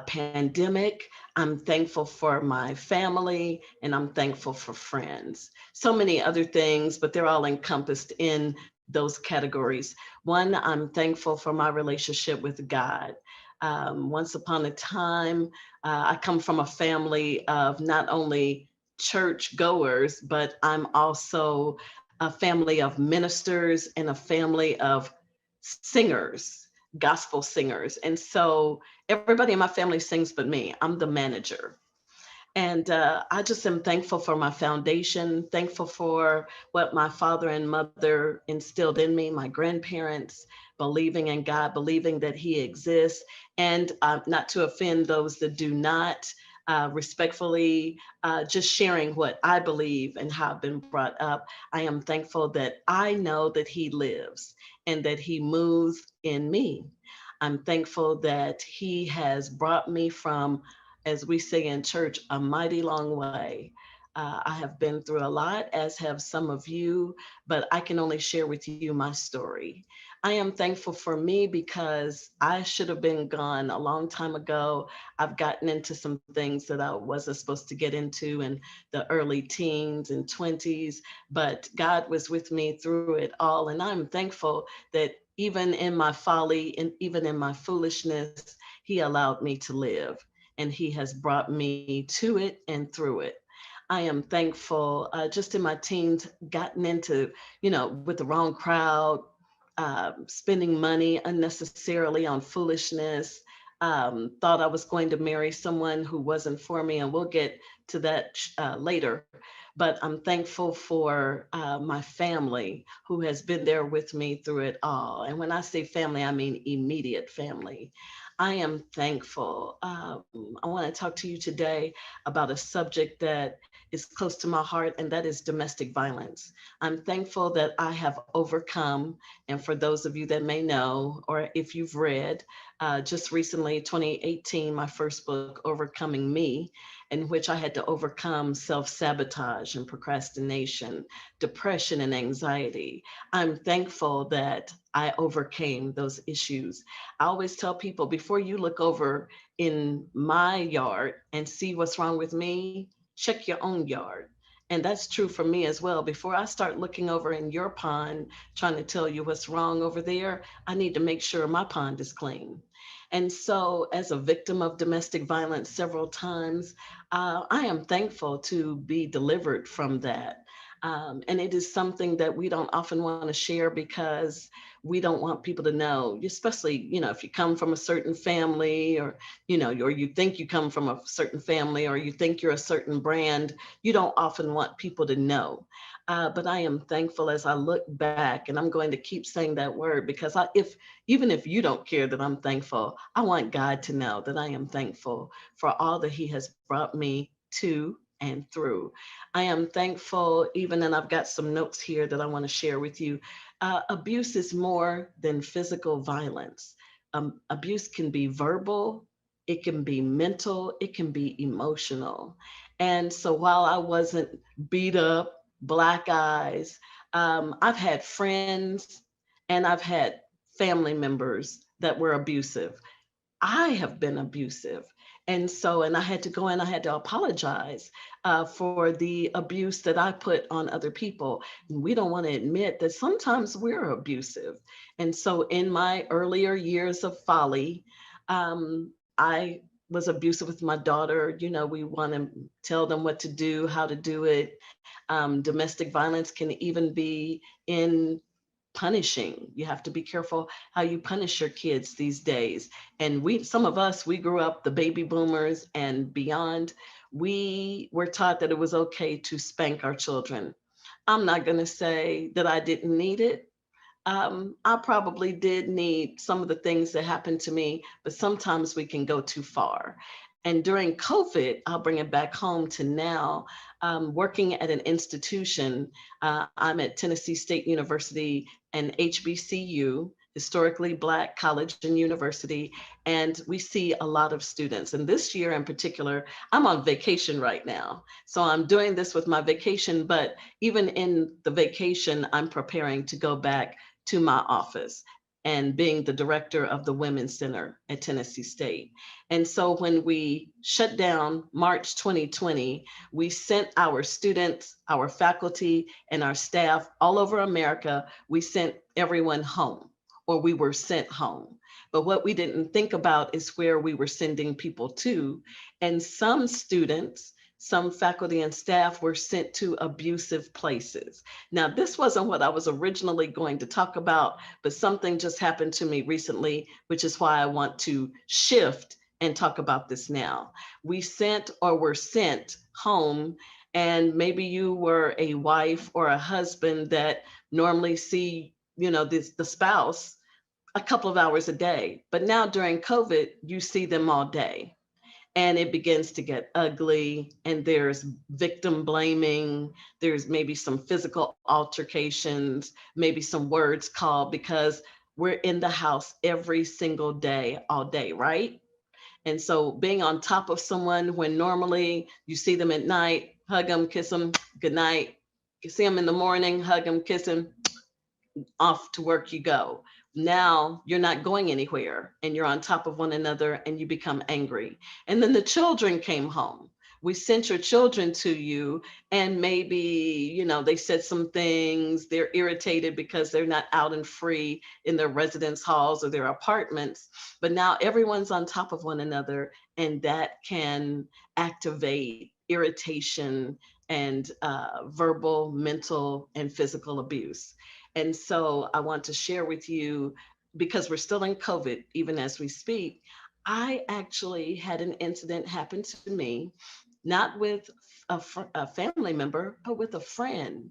pandemic. I'm thankful for my family, and I'm thankful for friends. So many other things, but they're all encompassed in those categories. One, I'm thankful for my relationship with God. Once upon a time, I come from a family of not only church goers, but I'm also a family of ministers and a family of singers, gospel singers. And so everybody in my family sings but me. I'm the manager. And I just am thankful for my foundation, thankful for what my father and mother instilled in me, my grandparents, believing in God, believing that He exists, and not to offend those that do not, respectfully, just sharing what I believe and how I've been brought up. I am thankful that I know that He lives and that He moves in me. I'm thankful that He has brought me from, as we say in church, a mighty long way. I have been through a lot, as have some of you, but I can only share with you my story. I am thankful for me because I should have been gone a long time ago. I've gotten into some things that I wasn't supposed to get into in the early teens and 20s, but God was with me through it all. And I'm thankful that even in my folly and even in my foolishness, He allowed me to live. And He has brought me to it and through it. I am thankful, just in my teens, gotten into, with the wrong crowd, spending money unnecessarily on foolishness, thought I was going to marry someone who wasn't for me, and we'll get to that later. But I'm thankful for my family who has been there with me through it all. And when I say family, I mean immediate family. I am thankful. I want to talk to you today about a subject that is close to my heart, and that is domestic violence. I'm thankful that I have overcome, and for those of you that may know, or if you've read, just recently, 2018, my first book, Overcoming Me, in which I had to overcome self-sabotage and procrastination, depression and anxiety. I'm thankful that I overcame those issues. I always tell people, before you look over in my yard and see what's wrong with me, check your own yard. And that's true for me as well. Before I start looking over in your pond, trying to tell you what's wrong over there, I need to make sure my pond is clean. And so, as a victim of domestic violence several times, I am thankful to be delivered from that. And it is something that we don't often want to share because we don't want people to know, especially, if you come from a certain family, or, or you think you come from a certain family, or you think you're a certain brand, you don't often want people to know. But I am thankful as I look back, and I'm going to keep saying that word because even if you don't care that I'm thankful, I want God to know that I am thankful for all that He has brought me to and through. I am thankful, even, and I've got some notes here that I want to share with you. Abuse is more than physical violence. Abuse can be verbal, it can be mental, it can be emotional. And so while I wasn't beat up, black eyes, I've had friends and I've had family members that were abusive. I have been abusive. And I had to go and I had to apologize for the abuse that I put on other people. We don't want to admit that sometimes we're abusive. And so, in my earlier years of folly, I was abusive with my daughter. You know, we want to tell them what to do, how to do it. Domestic violence can even be in punishing. You have to be careful how you punish your kids these days. And some of us, we grew up, the baby boomers and beyond, we were taught that it was okay to spank our children. I'm not going to say that I didn't need it. I probably did need some of the things that happened to me, but sometimes we can go too far. And during COVID, I'll bring it back home to now, working at an institution. I'm at Tennessee State University and HBCU, historically Black college and university, and we see a lot of students. And this year in particular, I'm on vacation right now. So I'm doing this with my vacation, but even in the vacation, I'm preparing to go back to my office and being the director of the Women's Center at Tennessee State. And so when we shut down March 2020, we sent our students, our faculty, and our staff all over America, we sent everyone home, or we were sent home. But what we didn't think about is where we were sending people to. And some students, some faculty and staff were sent to abusive places. Now, this wasn't what I was originally going to talk about, but something just happened to me recently, which is why I want to shift and talk about this now. We sent or were sent home, and maybe you were a wife or a husband that normally see, the spouse a couple of hours a day, but now during COVID, you see them all day, and it begins to get ugly, and there's victim blaming, there's maybe some physical altercations, maybe some words called, because we're in the house every single day, all day, right? And so being on top of someone when normally you see them at night, hug them, kiss them, good night. You see them in the morning, hug them, kiss them, off to work you go. Now you're not going anywhere and you're on top of one another and you become angry. And then the children came home. We sent your children to you, and maybe, they said some things, they're irritated because they're not out and free in their residence halls or their apartments. But now everyone's on top of one another, and that can activate irritation and verbal, mental, and physical abuse. And so I want to share with you, because we're still in COVID, even as we speak, I actually had an incident happen to me, not with a family member, but with a friend.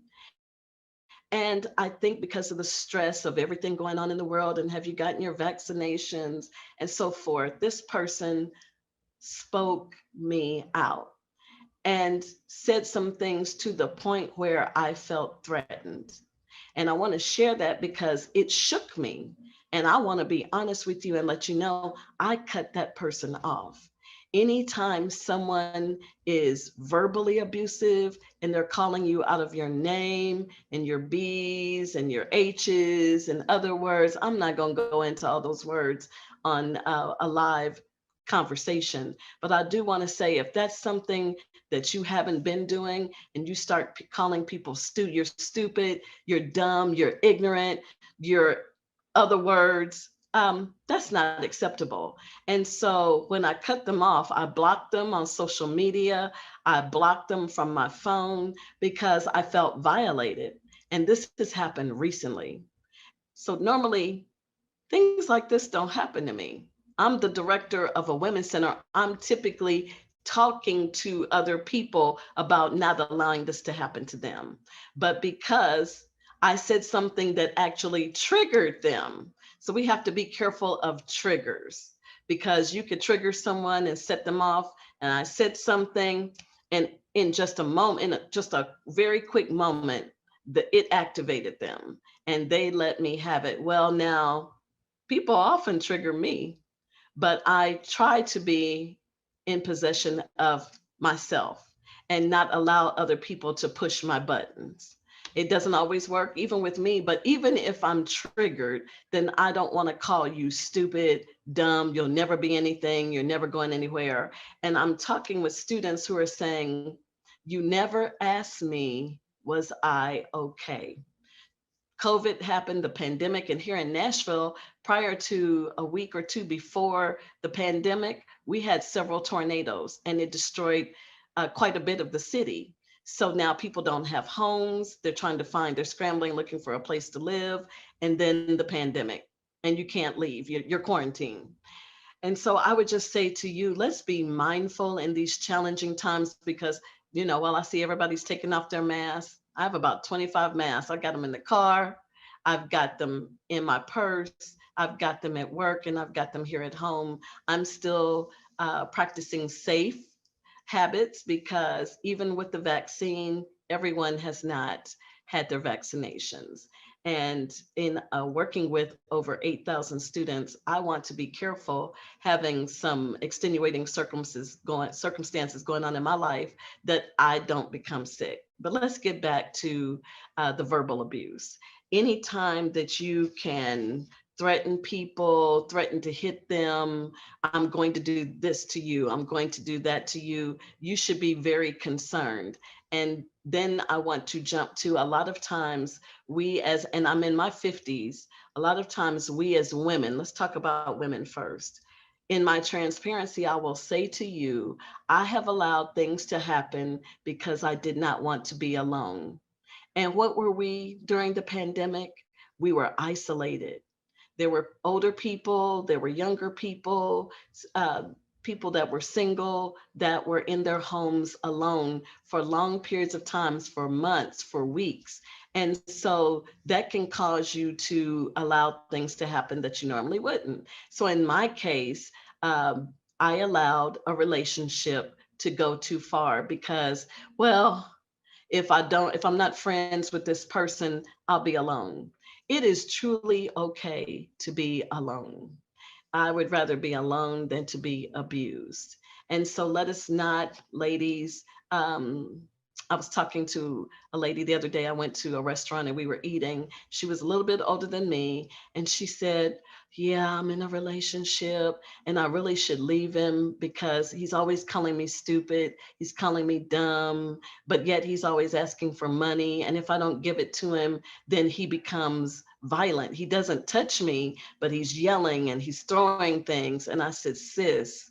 And I think because of the stress of everything going on in the world, and have you gotten your vaccinations and so forth, this person spoke me out and said some things to the point where I felt threatened. And I want to share that because it shook me. And I want to be honest with you and let you know I cut that person off. Anytime someone is verbally abusive and they're calling you out of your name and your B's and your H's and other words, I'm not going to go into all those words on a live conversation. But I do want to say, if that's something that you haven't been doing and you start calling people you're stupid, you're dumb, you're ignorant, you're other words, that's not acceptable. And so when I cut them off, I blocked them on social media. I blocked them from my phone because I felt violated. And this has happened recently. So normally things like this don't happen to me. I'm the director of a women's center. I'm typically talking to other people about not allowing this to happen to them. But because I said something that actually triggered them. So we have to be careful of triggers, because you could trigger someone and set them off. And I said something, And in just a moment, just a very quick moment, it activated them and they let me have it. Well, now people often trigger me, but I try to be in possession of myself and not allow other people to push my buttons. It doesn't always work, even with me, but even if I'm triggered, then I don't want to call you stupid, dumb, you'll never be anything, you're never going anywhere. And I'm talking with students who are saying, you never asked me, was I okay? COVID happened, the pandemic, and here in Nashville, prior to a week or two before the pandemic, we had several tornadoes and it destroyed quite a bit of the city. So now people don't have homes. They're trying to find, they're scrambling, looking for a place to live. And then the pandemic, and you can't leave, you're quarantined. And so I would just say to you, let's be mindful in these challenging times because, while I see everybody's taking off their masks, I have about 25 masks. I got them in the car, I've got them in my purse, I've got them at work, and I've got them here at home. I'm still practicing safe habits because even with the vaccine, everyone has not had their vaccinations. And in working with over 8,000 students, I want to be careful having some extenuating circumstances going on in my life that I don't become sick. But let's get back to the verbal abuse. Anytime that you can threaten people, threaten to hit them, I'm going to do this to you, I'm going to do that to you, you should be very concerned. And then I want to jump to a lot of times and I'm in my 50s, a lot of times we as women, let's talk about women first. In my transparency, I will say to you, I have allowed things to happen because I did not want to be alone. And what were we during the pandemic? We were isolated. There were older people, there were younger people, uh, people that were single, that were in their homes alone for long periods of times, for months, for weeks. And so that can cause you to allow things to happen that you normally wouldn't. So in my case, I allowed a relationship to go too far because, well, if I'm not friends with this person, I'll be alone. It is truly okay to be alone. I would rather be alone than to be abused. And so let us not, ladies, I was talking to a lady the other day. I went to a restaurant and we were eating. She was a little bit older than me. And she said, yeah, I'm in a relationship and I really should leave him because he's always calling me stupid. He's calling me dumb, but yet he's always asking for money. And if I don't give it to him, then he becomes violent. He doesn't touch me, but he's yelling and he's throwing things. And I said, sis,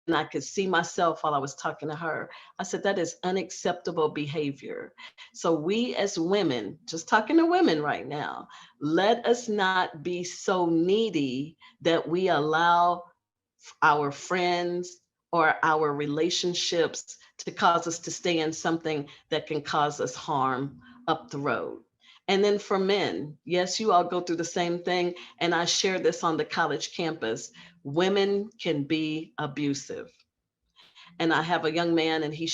and I could see myself while I was talking to her. I said, that is unacceptable behavior. So we as women, just talking to women right now, let us not be so needy that we allow our friends or our relationships to cause us to stay in something that can cause us harm up the road. And then for men, yes, you all go through the same thing. And I share this on the college campus. Women can be abusive. And I have a young man and he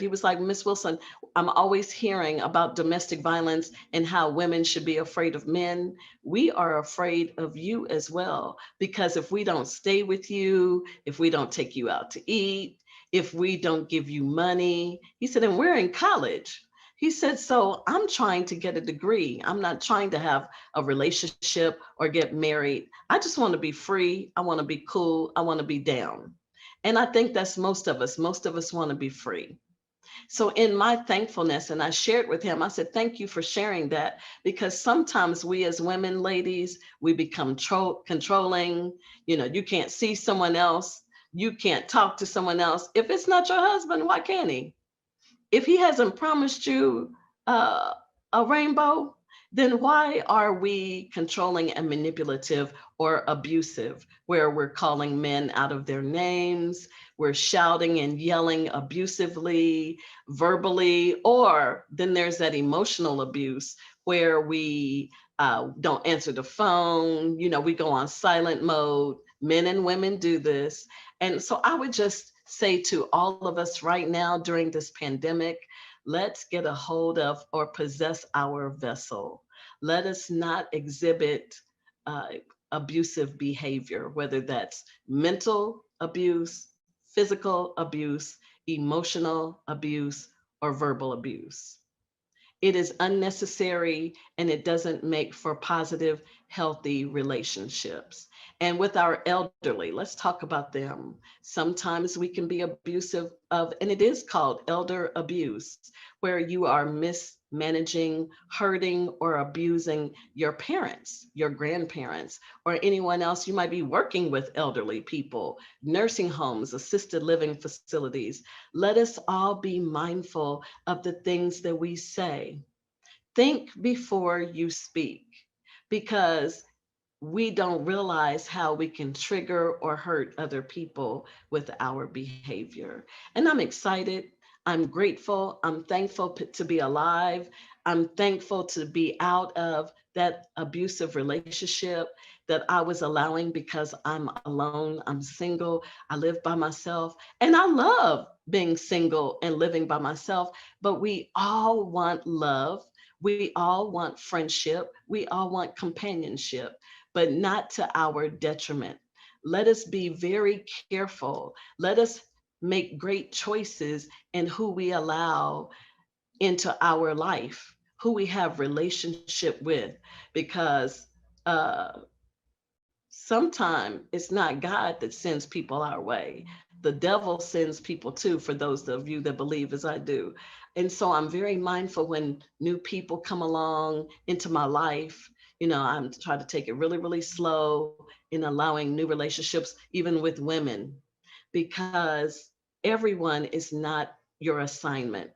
was like, Miss Wilson, I'm always hearing about domestic violence and how women should be afraid of men. We are afraid of you as well, because if we don't stay with you, if we don't take you out to eat, if we don't give you money, he said, and we're in college. He said, so I'm trying to get a degree. I'm not trying to have a relationship or get married. I just want to be free. I want to be cool. I want to be down. And I think that's most of us. Most of us want to be free. So in my thankfulness, and I shared with him, I said, thank you for sharing that, because sometimes we as women, ladies, we become controlling. You can't see someone else. You can't talk to someone else. If it's not your husband, why can't he? If he hasn't promised you a rainbow, then why are we controlling and manipulative or abusive, where we're calling men out of their names, we're shouting and yelling abusively, verbally, or then there's that emotional abuse where we don't answer the phone, we go on silent mode. Men and women do this. And so I would just say to all of us right now during this pandemic, let's get a hold of or possess our vessel. Let us not exhibit uh, abusive behavior, whether that's mental abuse, physical abuse, emotional abuse, or verbal abuse. It is unnecessary and it doesn't make for positive, healthy relationships. And with our elderly, let's talk about them. Sometimes we can be abusive of, and it is called elder abuse, where you are mismanaging, hurting, or abusing your parents, your grandparents, or anyone else. You might be working with elderly people, nursing homes, assisted living facilities. Let us all be mindful of the things that we say. Think before you speak, because we don't realize how we can trigger or hurt other people with our behavior. And I'm excited. I'm grateful. I'm thankful to be alive. I'm thankful to be out of that abusive relationship that I was allowing because I'm alone. I'm single. I live by myself. And I love being single and living by myself. But we all want love. We all want friendship. We all want companionship, but not to our detriment. Let us be very careful. Let us make great choices in who we allow into our life, who we have relationship with, because uh, sometimes it's not God that sends people our way. The devil sends people too, for those of you that believe as I do. And so I'm very mindful when new people come along into my life. I'm trying to take it really, really slow in allowing new relationships, even with women, because everyone is not your assignment.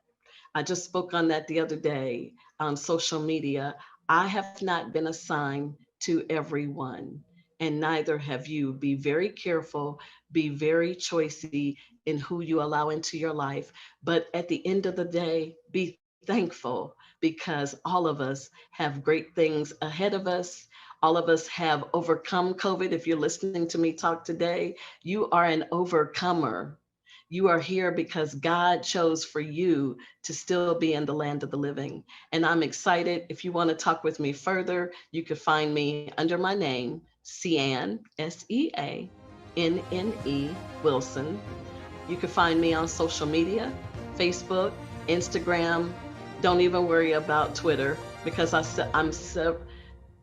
I just spoke on that the other day on social media. I have not been assigned to everyone, and neither have you. Be very careful, be very choicey in who you allow into your life. But at the end of the day, be thankful, because all of us have great things ahead of us. All of us have overcome COVID. If you're listening to me talk today, you are an overcomer. You are here because God chose for you to still be in the land of the living. And I'm excited. If you want to talk with me further, you can find me under my name, Seanne, Seanne Wilson. You can find me on social media, Facebook, Instagram. Don't even worry about Twitter, because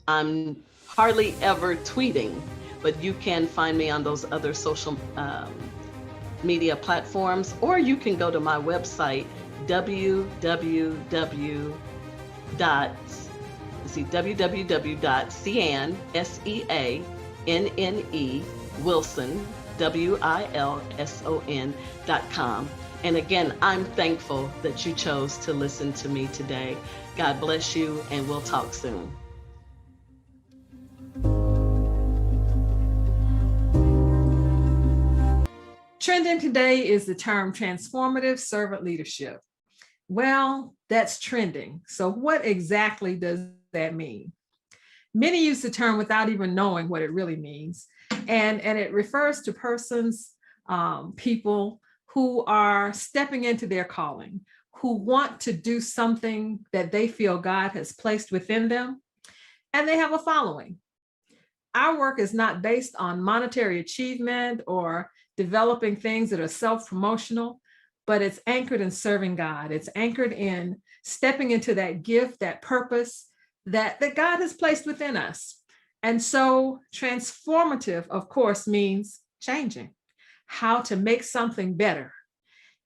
I'm hardly ever tweeting, but you can find me on those other social media platforms, or you can go to my website, www.seanne, Wilson, WILSON.com. And again, I'm thankful that you chose to listen to me today. God bless you, and we'll talk soon. Trending today is the term transformative servant leadership. Well, that's trending. So what exactly does that mean? Many use the term without even knowing what it really means. And it refers to persons, people who are stepping into their calling, who want to do something that they feel God has placed within them, and they have a following. Our work is not based on monetary achievement or developing things that are self-promotional, but it's anchored in serving God. It's anchored in stepping into that gift, that purpose that God has placed within us. And so transformative, of course, means changing, how to make something better.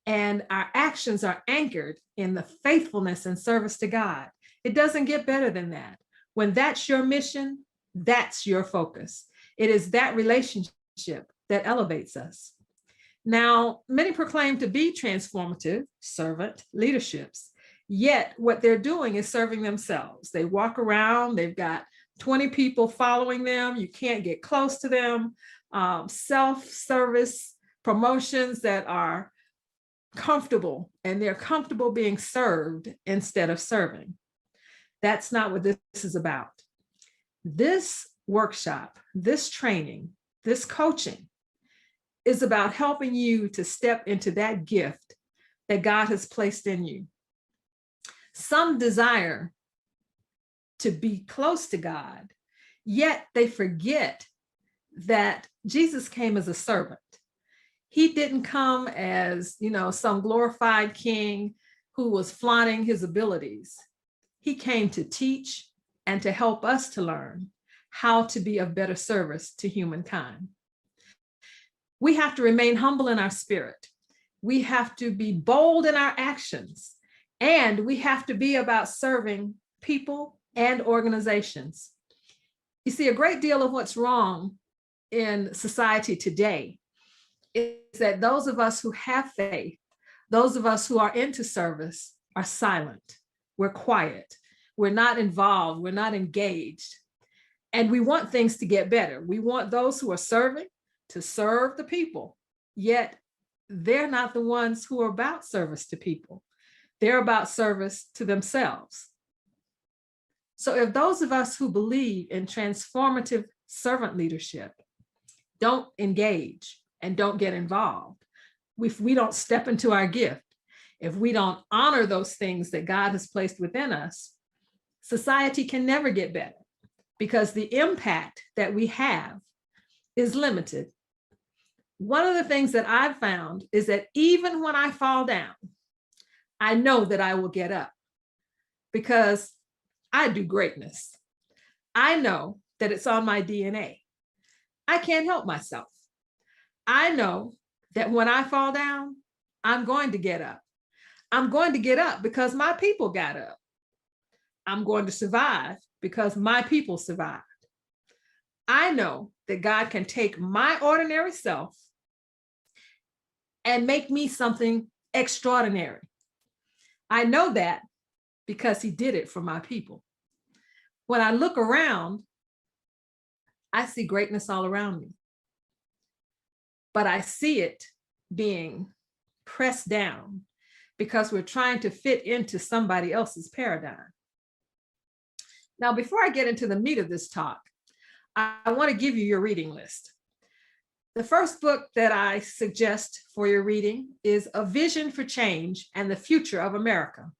And our actions are anchored in the faithfulness and service to God. It doesn't get better than that. When that's your mission, that's your focus. It is that relationship that elevates us. Now, many proclaim to be transformative servant leaderships, yet what they're doing is serving themselves. They walk around, they've got 20 people following them. You can't get close to them. Self-service promotions that are comfortable, and they're comfortable being served instead of serving. That's not what this is about. This workshop, this training, this coaching is about helping you to step into that gift that God has placed in you. Some desire to be close to God, yet they forget that Jesus came as a servant. He didn't come as, some glorified king who was flaunting his abilities. He came to teach and to help us to learn how to be of better service to humankind. We have to remain humble in our spirit. We have to be bold in our actions, and we have to be about serving people and organizations. You see, a great deal of what's wrong in society today is that those of us who have faith, those of us who are into service, are silent. We're quiet. We're not involved. We're not engaged. And we want things to get better. We want those who are serving to serve the people, yet they're not the ones who are about service to people. They're about service to themselves. So if those of us who believe in transformative servant leadership don't engage and don't get involved, if we don't step into our gift, if we don't honor those things that God has placed within us, society can never get better, because the impact that we have is limited. One of the things that I've found is that even when I fall down, I know that I will get up, because I do greatness. I know that it's on my DNA. I can't help myself. I know that when I fall down, I'm going to get up. I'm going to get up because my people got up. I'm going to survive because my people survived. I know that God can take my ordinary self and make me something extraordinary. I know that because he did it for my people. When I look around, I see greatness all around me, but I see it being pressed down because we're trying to fit into somebody else's paradigm. Now, before I get into the meat of this talk, I want to give you your reading list. The first book that I suggest for your reading is A Vision for Change and the Future of America.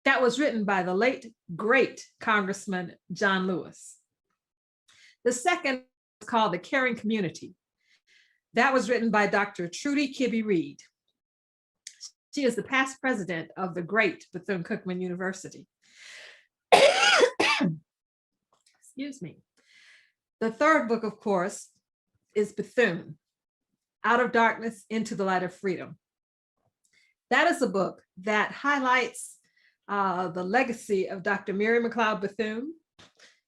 That was written by the late, great Congressman John Lewis. The second is called The Caring Community. That was written by Dr. Trudy Kibbe Reed. She is the past president of the great Bethune-Cookman University. Excuse me. The third book, of course, is Bethune, Out of Darkness into the Light of Freedom. That is a book that highlights the legacy of Dr. Mary McLeod Bethune.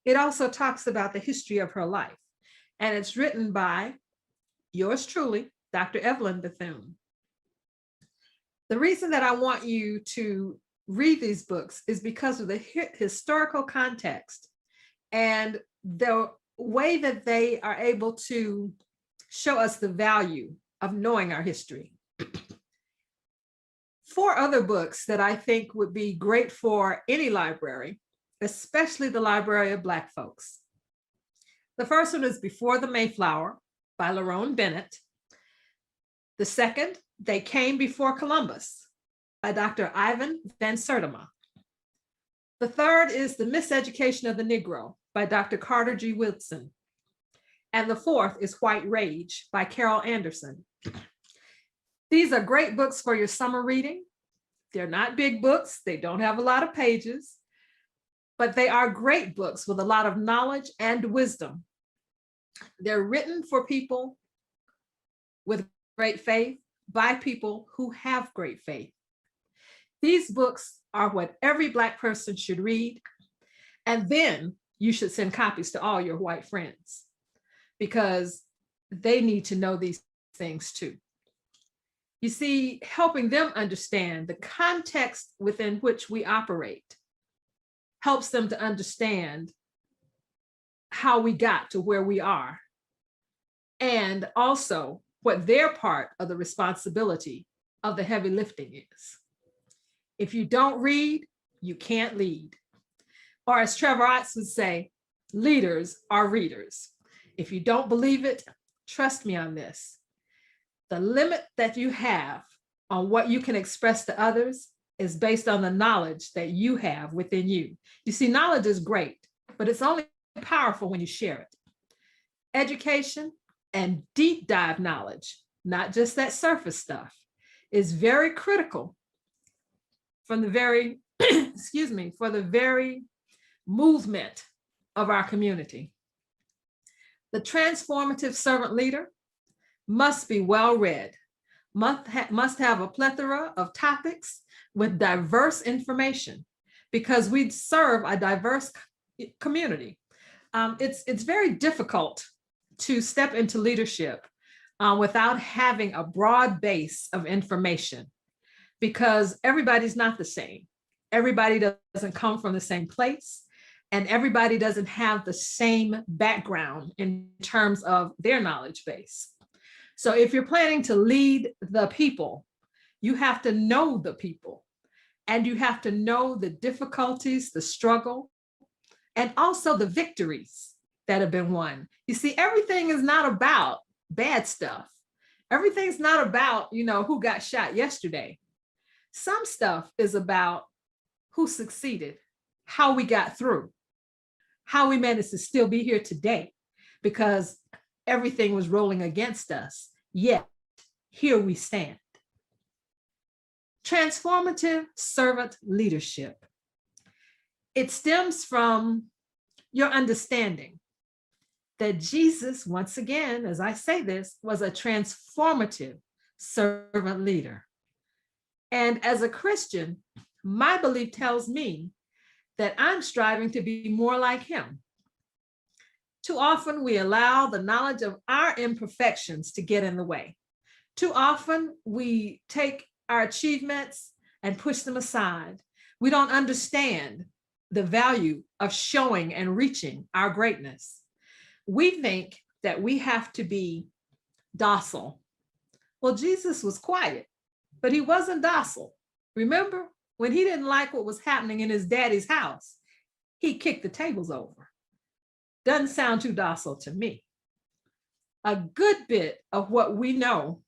It also talks about the history of her life, and it's written by yours truly, Dr. Evelyn Bethune. The reason that I want you to read these books is because of the historical context and the way that they are able to show us the value of knowing our history. 4 other books that I think would be great for any library, especially the Library of Black folks. The first one is Before the Mayflower by Lerone Bennett. The second, They Came Before Columbus by Dr. Ivan Van Sertima. The third is The Miseducation of the Negro by Dr. Carter G. Woodson. And the fourth is White Rage by Carol Anderson. These are great books for your summer reading. They're not big books. They don't have a lot of pages, but they are great books with a lot of knowledge and wisdom. They're written for people with great faith by people who have great faith. These books are what every Black person should read, and then you should send copies to all your white friends because they need to know these things too. You see, helping them understand the context within which we operate helps them to understand how we got to where we are, and also what their part of the responsibility of the heavy lifting is. If you don't read, you can't lead. Or as Trevor Otts would say, leaders are readers. If you don't believe it, trust me on this. The limit that you have on what you can express to others is based on the knowledge that you have within you. You see, knowledge is great, but it's only powerful when you share it. Education and deep dive knowledge, not just that surface stuff, is very critical from the very, for the very movement of our community. The transformative servant leader must be well read, must have a plethora of topics with diverse information, because we serve a diverse community. It's very difficult to step into leadership without having a broad base of information, because everybody's not the same. Everybody doesn't come from the same place, and everybody doesn't have the same background in terms of their knowledge base. So if you're planning to lead the people, you have to know the people, and you have to know the difficulties, the struggle, and also the victories that have been won. You see, everything is not about bad stuff. Everything's not about, who got shot yesterday. Some stuff is about who succeeded, how we got through, how we managed to still be here today, because everything was rolling against us, yet here we stand. Transformative servant leadership. It stems from your understanding that Jesus, once again, as I say this, was a transformative servant leader. And as a Christian, my belief tells me that I'm striving to be more like him. Too often we allow the knowledge of our imperfections to get in the way. Too often we take our achievements and push them aside. We don't understand the value of showing and reaching our greatness. We think that we have to be docile. Well, Jesus was quiet, but he wasn't docile. Remember, when he didn't like what was happening in his daddy's house, he kicked the tables over. Doesn't sound too docile to me. A good bit of what we know,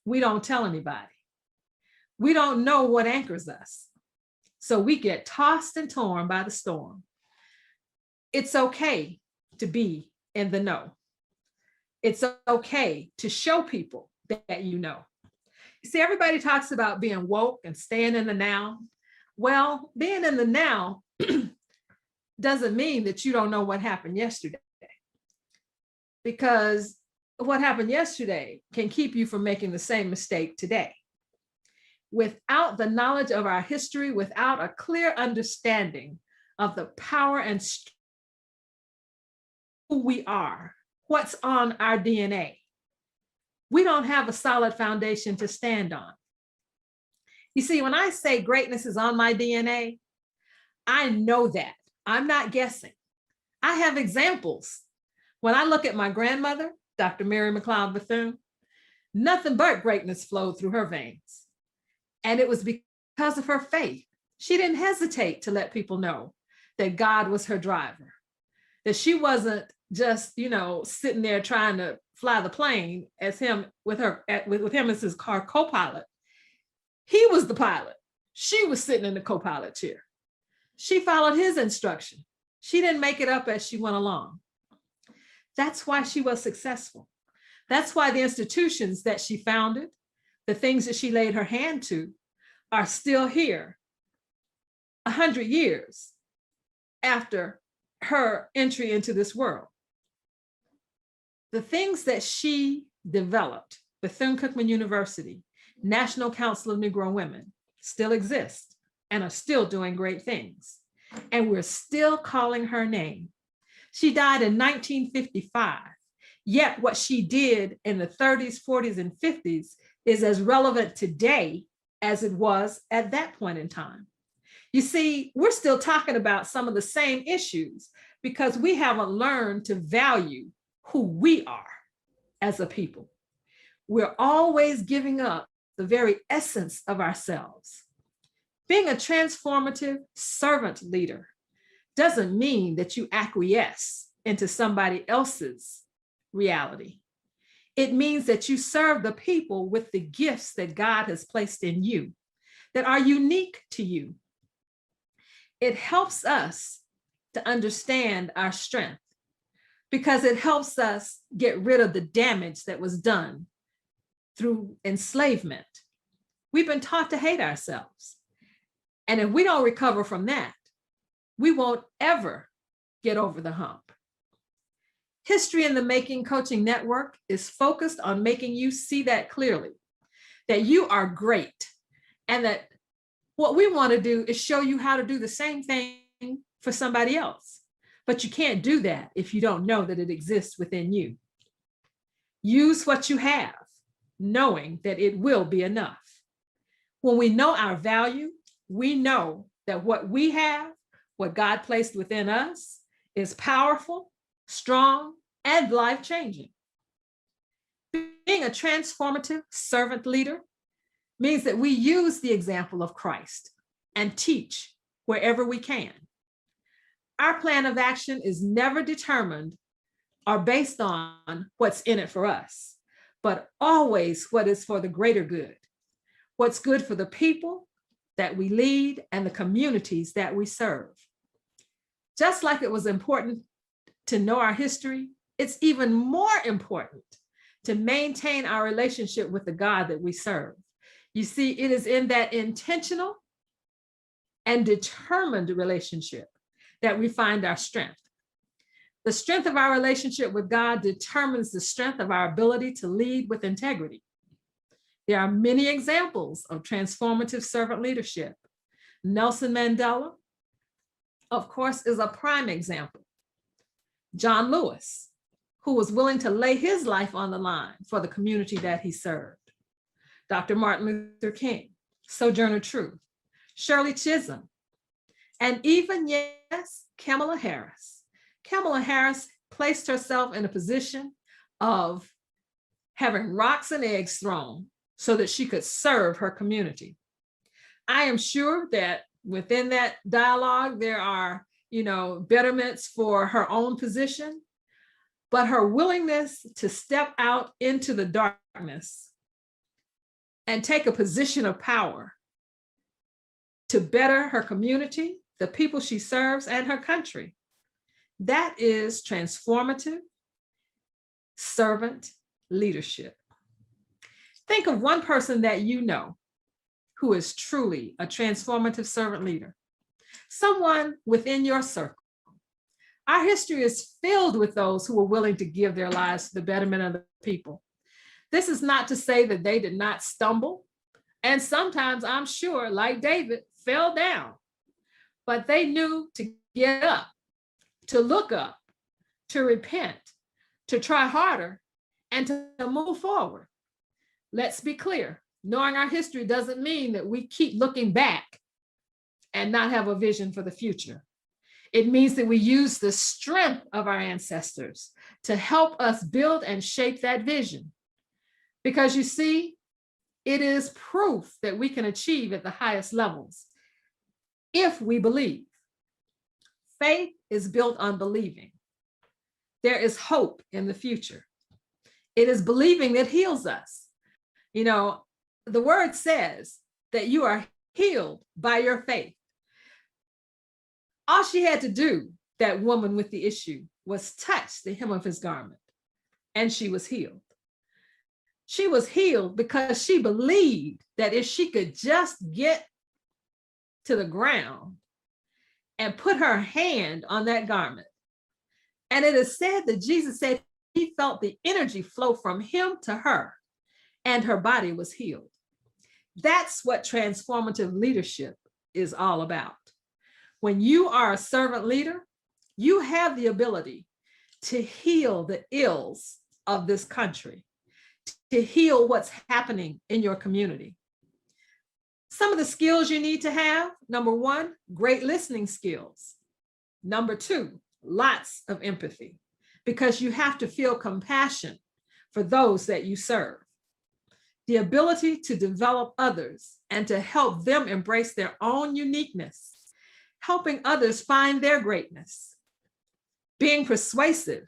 we don't tell anybody. We don't know what anchors us. So we get tossed and torn by the storm. It's okay to be in the know. It's okay to show people that you know. You see, everybody talks about being woke and staying in the now. Well, being in the now doesn't mean that you don't know what happened yesterday, because what happened yesterday can keep you from making the same mistake today. Without the knowledge of our history, without a clear understanding of the power and strength of who we are, what's on our DNA, we don't have a solid foundation to stand on. You see, when I say greatness is on my DNA, I know that. I'm not guessing. I have examples. When I look at my grandmother, Dr. Mary McLeod Bethune, nothing but greatness flowed through her veins. And it was because of her faith. She didn't hesitate to let people know that God was her driver, that she wasn't just, sitting there trying to fly the plane as him with him as his car co-pilot. He was the pilot. She was sitting in the co-pilot chair. She followed his instruction. She didn't make it up as she went along. That's why she was successful. That's why the institutions that she founded, the things that she laid her hand to, are still here 100 years after her entry into this world. The things that she developed, Bethune-Cookman University, National Council of Negro Women, still exist and are still doing great things. And we're still calling her name. She died in 1955, yet what she did in the 30s, 40s, and 50s is as relevant today as it was at that point in time. You see, we're still talking about some of the same issues because we haven't learned to value who we are as a people. We're always giving up the very essence of ourselves. Being a transformative servant leader doesn't mean that you acquiesce into somebody else's reality. It means that you serve the people with the gifts that God has placed in you that are unique to you. It helps us to understand our strength because it helps us get rid of the damage that was done through enslavement. We've been taught to hate ourselves. And if we don't recover from that, we won't ever get over the hump. History in the Making Coaching Network is focused on making you see that clearly, that you are great, and that what we want to do is show you how to do the same thing for somebody else. But you can't do that if you don't know that it exists within you. Use what you have, knowing that it will be enough. When we know our value, we know that what we have, what God placed within us, is powerful, strong, and life-changing. Being a transformative servant leader means that we use the example of Christ and teach wherever we can. Our plan of action is never determined or based on what's in it for us, but always what is for the greater good, what's good for the people that we lead and the communities that we serve. Just like it was important to know our history, it's even more important to maintain our relationship with the God that we serve. You see, it is in that intentional and determined relationship that we find our strength. The strength of our relationship with God determines the strength of our ability to lead with integrity. There are many examples of transformative servant leadership. Nelson Mandela, of course, is a prime example. John Lewis, who was willing to lay his life on the line for the community that he served. Dr. Martin Luther King, Sojourner Truth, Shirley Chisholm, and even, yes, Kamala Harris. Kamala Harris placed herself in a position of having rocks and eggs thrown so that she could serve her community. I am sure that within that dialogue, there are, betterments for her own position, but her willingness to step out into the darkness and take a position of power to better her community, the people she serves, and her country. That is transformative servant leadership. Think of one person that you know who is truly a transformative servant leader, someone within your circle. Our history is filled with those who were willing to give their lives to the betterment of the people. This is not to say that they did not stumble, and sometimes, I'm sure, like David, fell down, but they knew to get up, to look up, to repent, to try harder, and to move forward. Let's be clear. Knowing our history doesn't mean that we keep looking back and not have a vision for the future. It means that we use the strength of our ancestors to help us build and shape that vision. Because you see, it is proof that we can achieve at the highest levels if we believe. Faith is built on believing. There is hope in the future. It is believing that heals us. The word says that you are healed by your faith. All she had to do, that woman with the issue, was touch the hem of his garment, and she was healed. She was healed because she believed that if she could just get to the ground and put her hand on that garment. And it is said that Jesus said he felt the energy flow from him to her, and her body was healed. That's what transformative leadership is all about. When you are a servant leader, you have the ability to heal the ills of this country, to heal what's happening in your community. Some of the skills you need to have: number one, great listening skills. Number two, lots of empathy, because you have to feel compassion for those that you serve. The ability to develop others and to help them embrace their own uniqueness, helping others find their greatness. Being persuasive,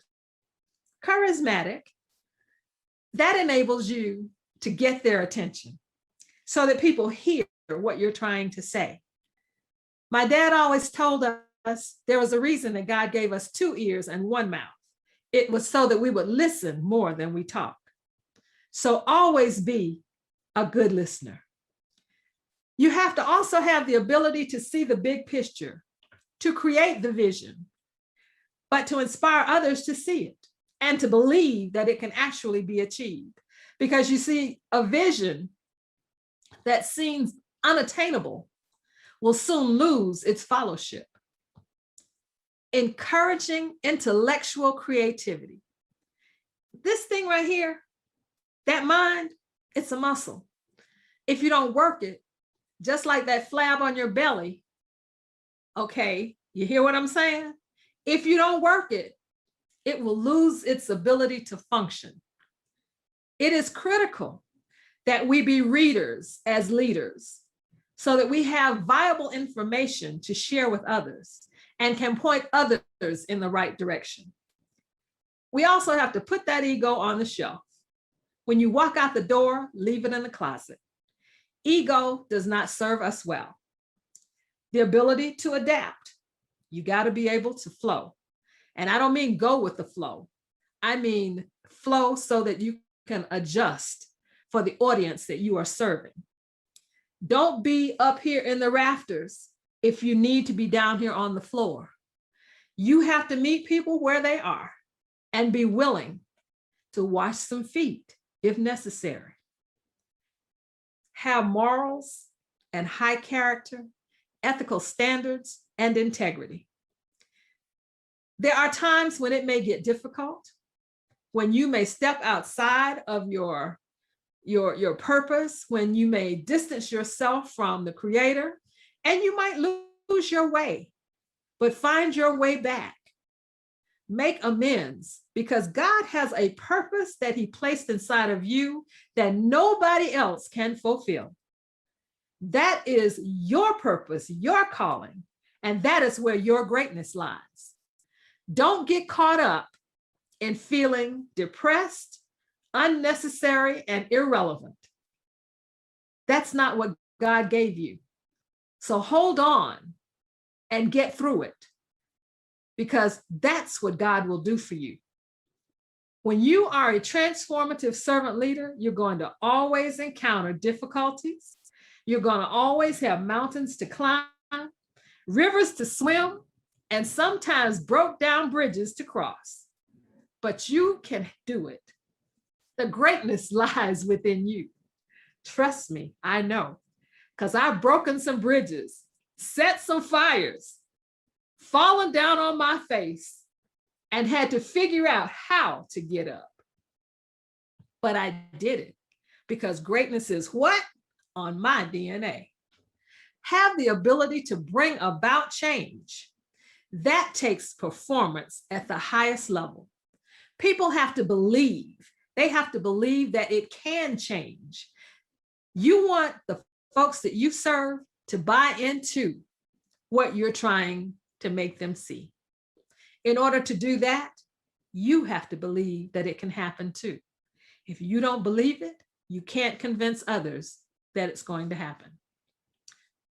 charismatic, That enables you to get their attention so that people hear what you're trying to say. My dad always told us there was a reason that God gave us 2 ears and 1 mouth. It was so that we would listen more than we talk. So always be a good listener. You have to also have the ability to see the big picture, to create the vision, but to inspire others to see it and to believe that it can actually be achieved. Because you see, a vision that seems unattainable will soon lose its fellowship. Encouraging intellectual creativity. This thing right here, that mind, it's a muscle. If you don't work it, just like that flab on your belly, okay, you hear what I'm saying? If you don't work it, it will lose its ability to function. It is critical that we be readers as leaders so that we have viable information to share with others and can point others in the right direction. We also have to put that ego on the shelf. When you walk out the door, leave it in the closet. Ego does not serve us well. The ability to adapt, you got to be able to flow. And I don't mean go with the flow. I mean flow so that you can adjust for the audience that you are serving. Don't be up here in the rafters if you need to be down here on the floor. You have to meet people where they are and be willing to wash some feet if necessary. Have morals and high character, ethical standards, and integrity. There are times when it may get difficult, when you may step outside of your purpose, when you may distance yourself from the Creator, and you might lose your way, but find your way back. Make amends, because God has a purpose that He placed inside of you that nobody else can fulfill. That is your purpose, your calling, and that is where your greatness lies. Don't get caught up in feeling depressed, unnecessary, and irrelevant. That's not what God gave you. So hold on and get through it, because that's what God will do for you. When you are a transformative servant leader, you're going to always encounter difficulties. You're going to always have mountains to climb, rivers to swim, and sometimes broke down bridges to cross. But you can do it. The greatness lies within you. Trust me, I know, because I've broken some bridges, set some fires, fallen down on my face, and had to figure out how to get up. But I did it because greatness is what? On my DNA. Have the ability to bring about change. That takes performance at the highest level. People have to believe. They have to believe that it can change. You want the folks that you serve to buy into what you're trying to make them see. In order to do that, you have to believe that it can happen too. If you don't believe it, you can't convince others that it's going to happen.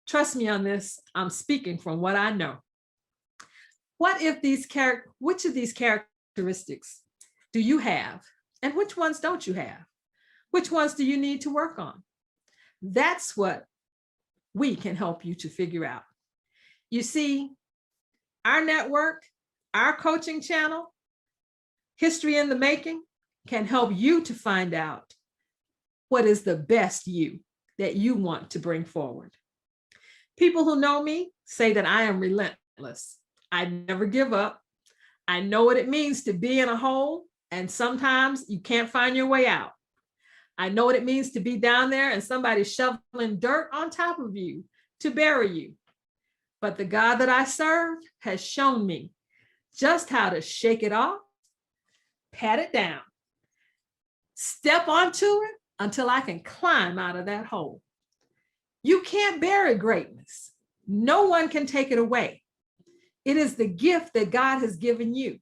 Trust me on this, I'm speaking from what I know. Which of these characteristics do you have, and which ones don't you have? Which ones do you need to work on? That's what we can help you to figure out. You see, our network, our coaching channel, History in the Making, can help you to find out what is the best you that you want to bring forward. People who know me say that I am relentless. I never give up. I know what it means to be in a hole, and sometimes you can't find your way out. I know what it means to be down there and somebody's shoveling dirt on top of you to bury you. But the God that I serve has shown me just how to shake it off, pat it down, step onto it until I can climb out of that hole. You can't bury greatness. No one can take it away. It is the gift that God has given you.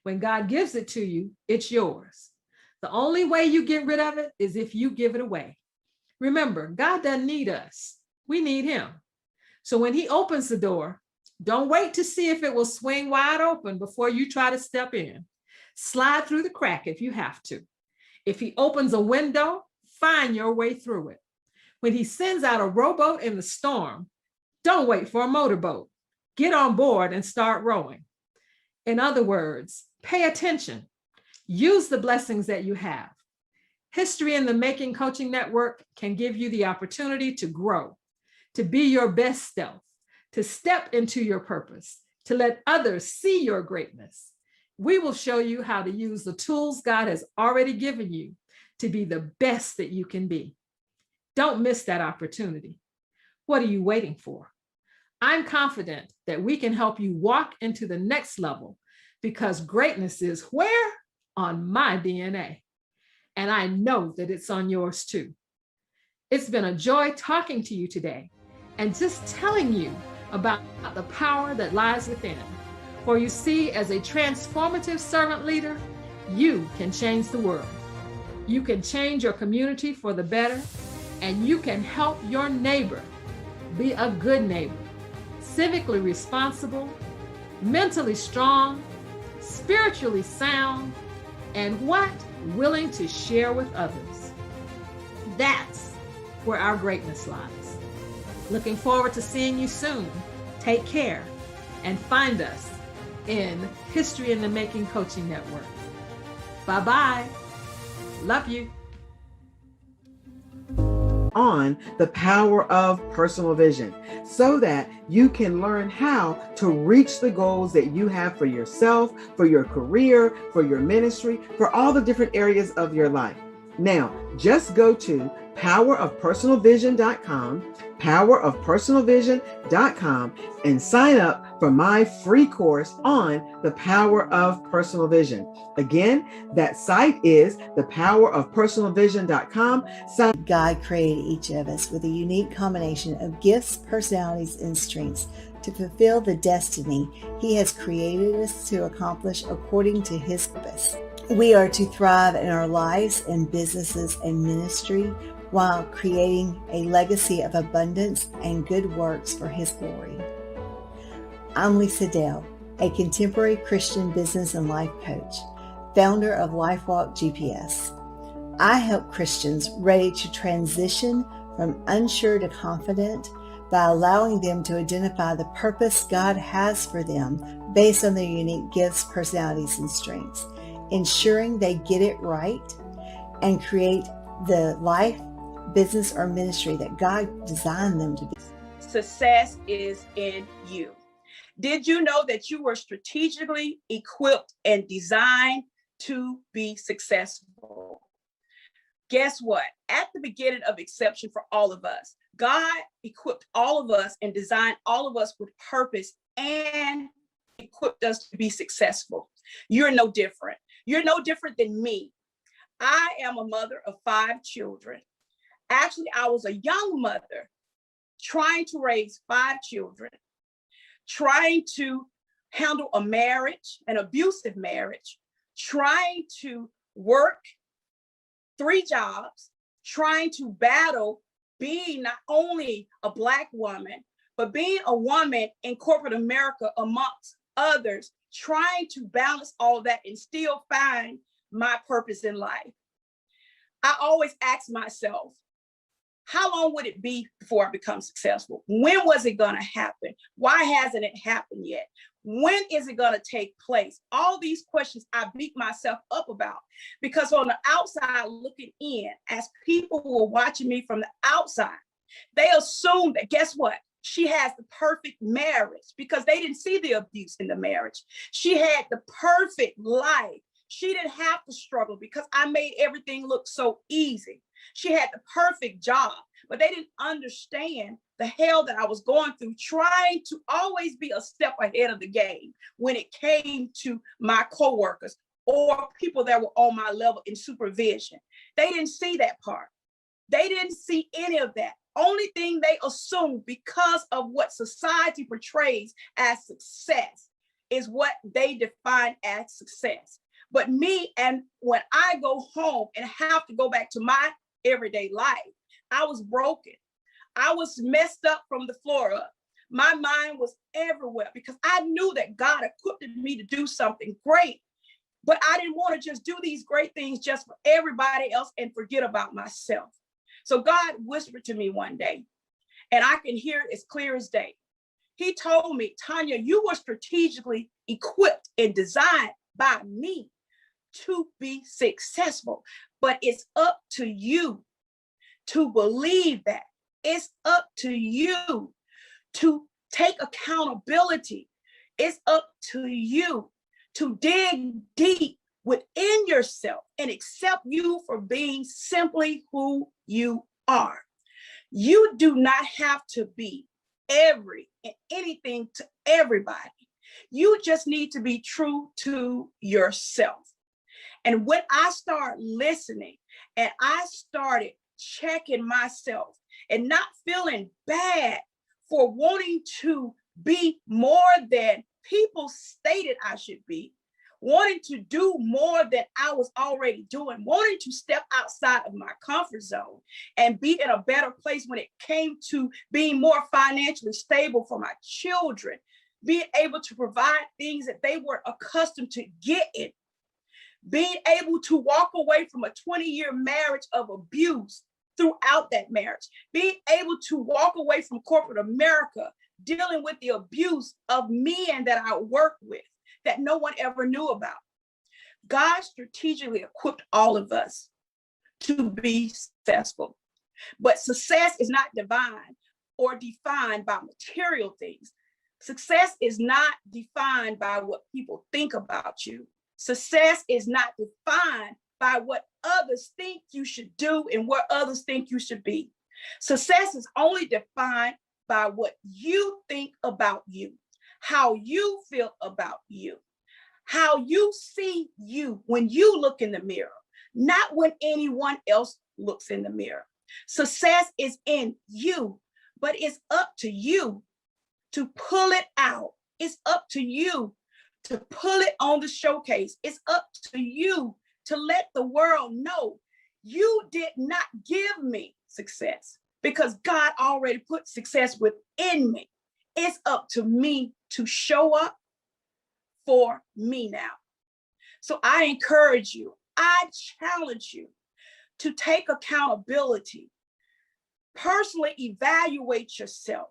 When God gives it to you, it's yours. The only way you get rid of it is if you give it away. Remember, God doesn't need us. We need him. So when he opens the door, don't wait to see if it will swing wide open before you try to step in. Slide through the crack if you have to. If he opens a window, find your way through it. When he sends out a rowboat in the storm, don't wait for a motorboat. Get on board and start rowing. In other words, pay attention. Use the blessings that you have. History in the Making Coaching Network can give you the opportunity to grow, to be your best self, to step into your purpose, to let others see your greatness. We will show you how to use the tools God has already given you to be the best that you can be. Don't miss that opportunity. What are you waiting for? I'm confident that we can help you walk into the next level because greatness is where? On my DNA. And I know that it's on yours too. It's been a joy talking to you today and just telling you about the power that lies within. For you see, as a transformative servant leader, you can change the world. You can change your community for the better, and you can help your neighbor be a good neighbor, civically responsible, mentally strong, spiritually sound, and what? Willing to share with others. That's where our greatness lies. Looking forward to seeing you soon. Take care and find us in History in the Making Coaching Network. Bye-bye. Love you. On the power of personal vision so that you can learn how to reach the goals that you have for yourself, for your career, for your ministry, for all the different areas of your life. Now, just go to powerofpersonalvision.com, and sign up for my free course on the power of personal vision. Again, that site is thepowerofpersonalvision.com. God created each of us with a unique combination of gifts, personalities, and strengths to fulfill the destiny He has created us to accomplish according to His purpose. We are to thrive in our lives and businesses and ministry while creating a legacy of abundance and good works for His glory. I'm Lisa Dale, a contemporary Christian business and life coach, founder of LifeWalk GPS. I help Christians ready to transition from unsure to confident by allowing them to identify the purpose God has for them based on their unique gifts, personalities, and strengths, ensuring they get it right and create the life, business, or ministry that God designed them to be. Success is in you. Did you know that you were strategically equipped and designed to be successful? Guess what? At the beginning of Exception for all of us, God equipped all of us and designed all of us with purpose and equipped us to be successful. You're no different. You're no different than me. I am a mother of 5 children. Actually, I was a young mother trying to raise 5 children, trying to handle a marriage, an abusive marriage, trying to work 3 jobs, trying to battle being not only a Black woman, but being a woman in corporate America amongst others, trying to balance all that and still find my purpose in life. I always ask myself, how long would it be before I become successful? When was it going to happen? Why hasn't it happened yet? When is it going to take place? All these questions I beat myself up about, because on the outside looking in, as people were watching me from the outside, they assumed that, guess what? She has the perfect marriage because they didn't see the abuse in the marriage. She had the perfect life. She didn't have to struggle because I made everything look so easy. She had the perfect job, but they didn't understand the hell that I was going through, trying to always be a step ahead of the game when it came to my coworkers or people that were on my level in supervision. They didn't see that part. They didn't see any of that. Only thing they assumed, because of what society portrays as success, is what they define as success. But me, and when I go home and have to go back to my everyday life, I was broken. I was messed up from the floor up. My mind was everywhere because I knew that God equipped me to do something great. But I didn't want to just do these great things just for everybody else and forget about myself. So God whispered to me one day, and I can hear it as clear as day. He told me, Tanya, you were strategically equipped and designed by me to be successful. But it's up to you to believe that. It's up to you to take accountability. It's up to you to dig deep within yourself and accept you for being simply who you are. You do not have to be every and anything to everybody. You just need to be true to yourself. And when I start listening and I started checking myself and not feeling bad for wanting to be more than people stated I should be, wanting to do more than I was already doing, wanting to step outside of my comfort zone and be in a better place when it came to being more financially stable for my children, being able to provide things that they weren't accustomed to getting, being able to walk away from a 20-year marriage of abuse throughout that marriage, being able to walk away from corporate America, dealing with the abuse of men that I work with that no one ever knew about. God strategically equipped all of us to be successful, but success is not divine or defined by material things. Success is not defined by what people think about you. Success is not defined by what others think you should do and what others think you should be. Success is only defined by what you think about you, how you feel about you, how you see you when you look in the mirror, not when anyone else looks in the mirror. Success is in you, but it's up to you to pull it out. It's up to you to pull it on the showcase. It's up to you to let the world know you did not give me success because God already put success within me. It's up to me to show up for me now. So I encourage you, I challenge you to take accountability, personally evaluate yourself.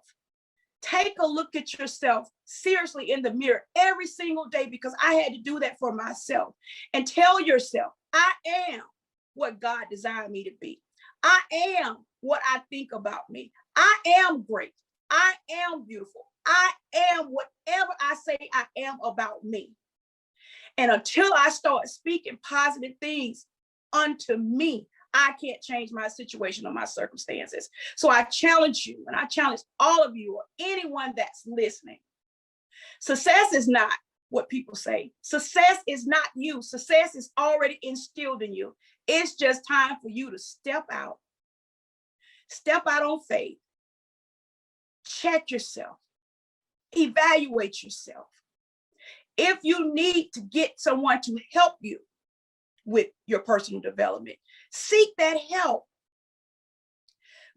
Take a look at yourself seriously in the mirror every single day, because I had to do that for myself, and tell yourself, I am what God designed me to be. I am what I think about me. I am great. I am beautiful. I am whatever I say I am about me. And until I start speaking positive things unto me, I can't change my situation or my circumstances. So I challenge you, and I challenge all of you or anyone that's listening. Success is not what people say. Success is not you. Success is already instilled in you. It's just time for you to step out on faith, check yourself, evaluate yourself. If you need to get someone to help you with your personal development, seek that help.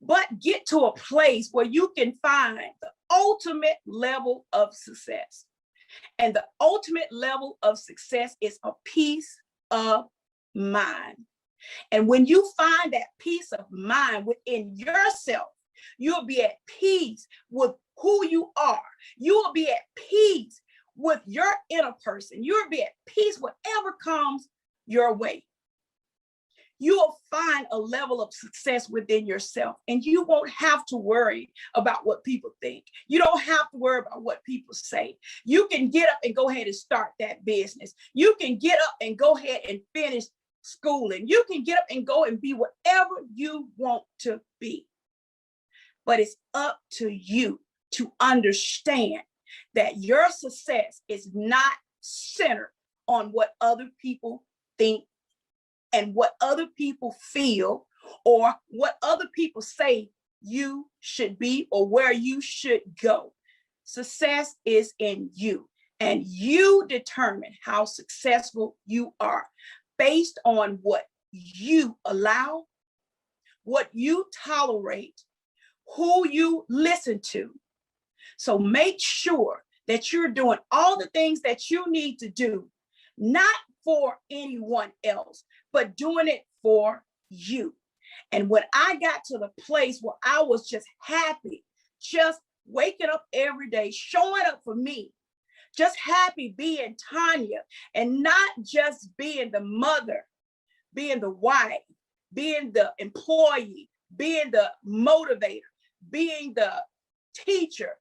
But get to a place where you can find the ultimate level of success. And the ultimate level of success is a peace of mind. And when you find that peace of mind within yourself, you'll be at peace with who you are. You will be at peace with your inner person. You'll be at peace whatever comes your way. You will find a level of success within yourself, and you won't have to worry about what people think. You don't have to worry about what people say. You can get up and go ahead and start that business. You can get up and go ahead and finish schooling. You can get up and go and be whatever you want to be. But it's up to you to understand that your success is not centered on what other people think and what other people feel or what other people say you should be or where you should go. Success is in you. And you determine how successful you are based on what you allow, what you tolerate, who you listen to. So make sure that you're doing all the things that you need to do, not for anyone else, but doing it for you. And when I got to the place where I was just happy, just waking up every day, showing up for me, just happy being Tanya, and not just being the mother, being the wife, being the employee, being the motivator, being the teacher,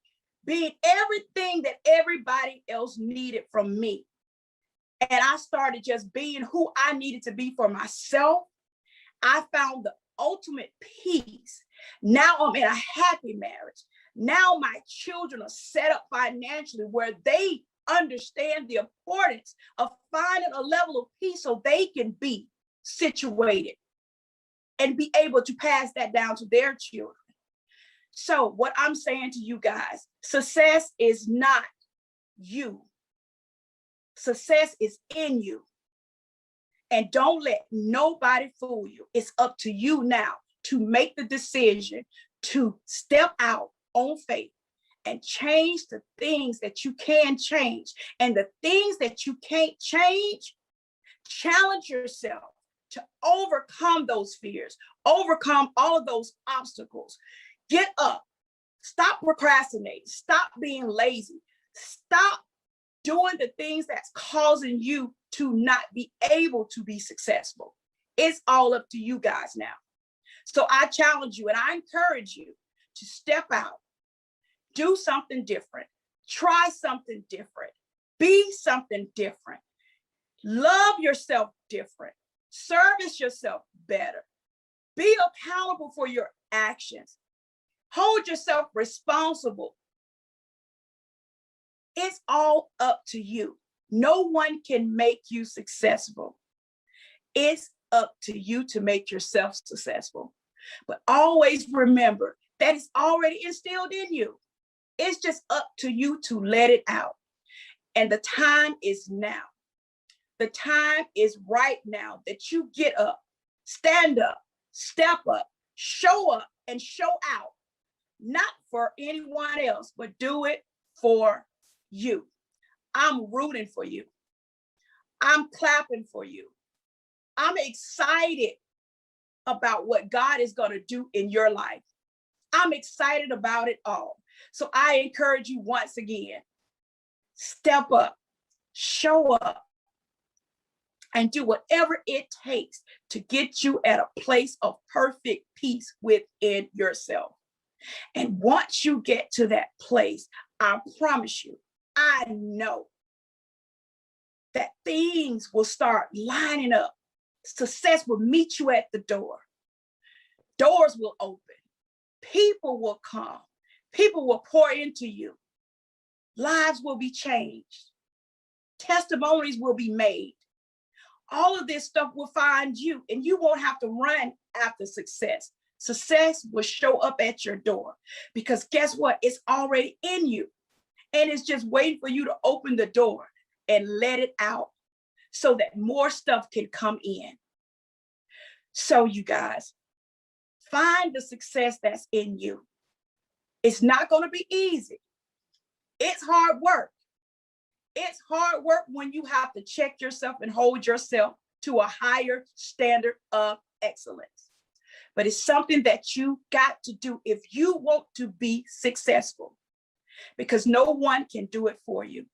being everything that everybody else needed from me. And I started just being who I needed to be for myself. I found the ultimate peace. Now I'm in a happy marriage. Now my children are set up financially where they understand the importance of finding a level of peace so they can be situated and be able to pass that down to their children. So what I'm saying to you guys, success is not you. Success is in you. And don't let nobody fool you. It's up to you now to make the decision to step out on faith and change the things that you can change. And the things that you can't change, challenge yourself to overcome those fears, overcome all of those obstacles. Get up, stop procrastinating, stop being lazy, stop doing the things that's causing you to not be able to be successful. It's all up to you guys now. So I challenge you and I encourage you to step out, do something different, try something different, be something different, love yourself different, service yourself better, be accountable for your actions, hold yourself responsible. It's all up to you. No one can make you successful. It's up to you to make yourself successful. But always remember that it's already instilled in you. It's just up to you to let it out. And the time is now. The time is right now that you get up, stand up, step up, and show out. Not for anyone else, but do it for you. I'm rooting for you. I'm clapping for you. I'm excited about what God is going to do in your life. I'm excited about it all. So I encourage you once again, step up, show up, and do whatever it takes to get you at a place of perfect peace within yourself. And once you get to that place, I promise you, I know that things will start lining up. Success will meet you at the door. Doors will open. People will come. People will pour into you. Lives will be changed. Testimonies will be made. All of this stuff will find you, and you won't have to run after success. Success will show up at your door because guess what? It's already in you. And it's just waiting for you to open the door and let it out so that more stuff can come in. So you guys, find the success that's in you. It's not going to be easy. It's hard work. It's hard work when you have to check yourself and hold yourself to a higher standard of excellence. But it's something that you got to do if you want to be successful, because no one can do it for you.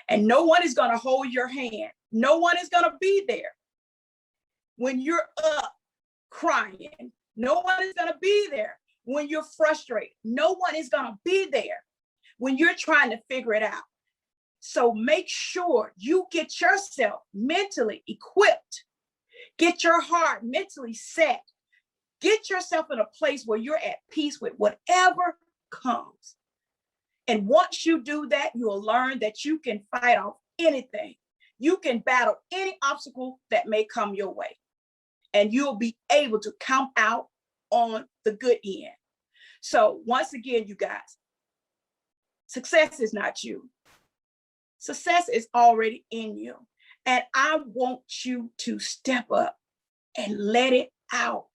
And no one is going to hold your hand. No one is going to be there when you're up crying. No one is going to be there when you're frustrated. No one is going to be there when you're trying to figure it out. So make sure you get yourself mentally equipped. Get your heart mentally set. Get yourself in a place where you're at peace with whatever comes. And once you do that, you'll learn that you can fight off anything. You can battle any obstacle that may come your way. And you'll be able to come out on the good end. So once again, you guys, success is not you. Success is already in you. And I want you to step up and let it out.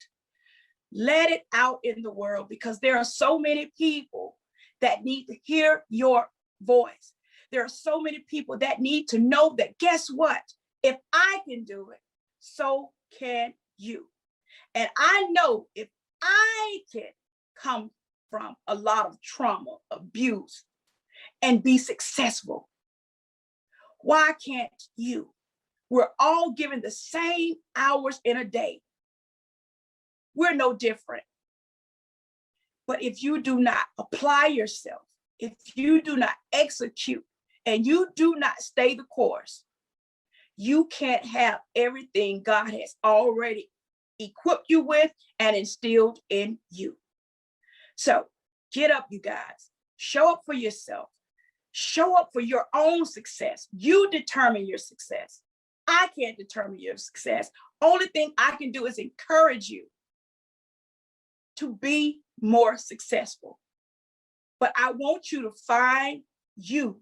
Let it out in the world, because there are so many people that need to hear your voice. There are so many people that need to know that, guess what? If I can do it, so can you. And I know if I can come from a lot of trauma, abuse, and be successful, why can't you? We're all given the same hours in a day. We're no different. But if you do not apply yourself, if you do not execute, and you do not stay the course, you can't have everything God has already equipped you with and instilled in you. So get up, you guys. Show up for yourself. Show up for your own success. You determine your success. I can't determine your success. Only thing I can do is encourage you to be more successful. But I want you to find you.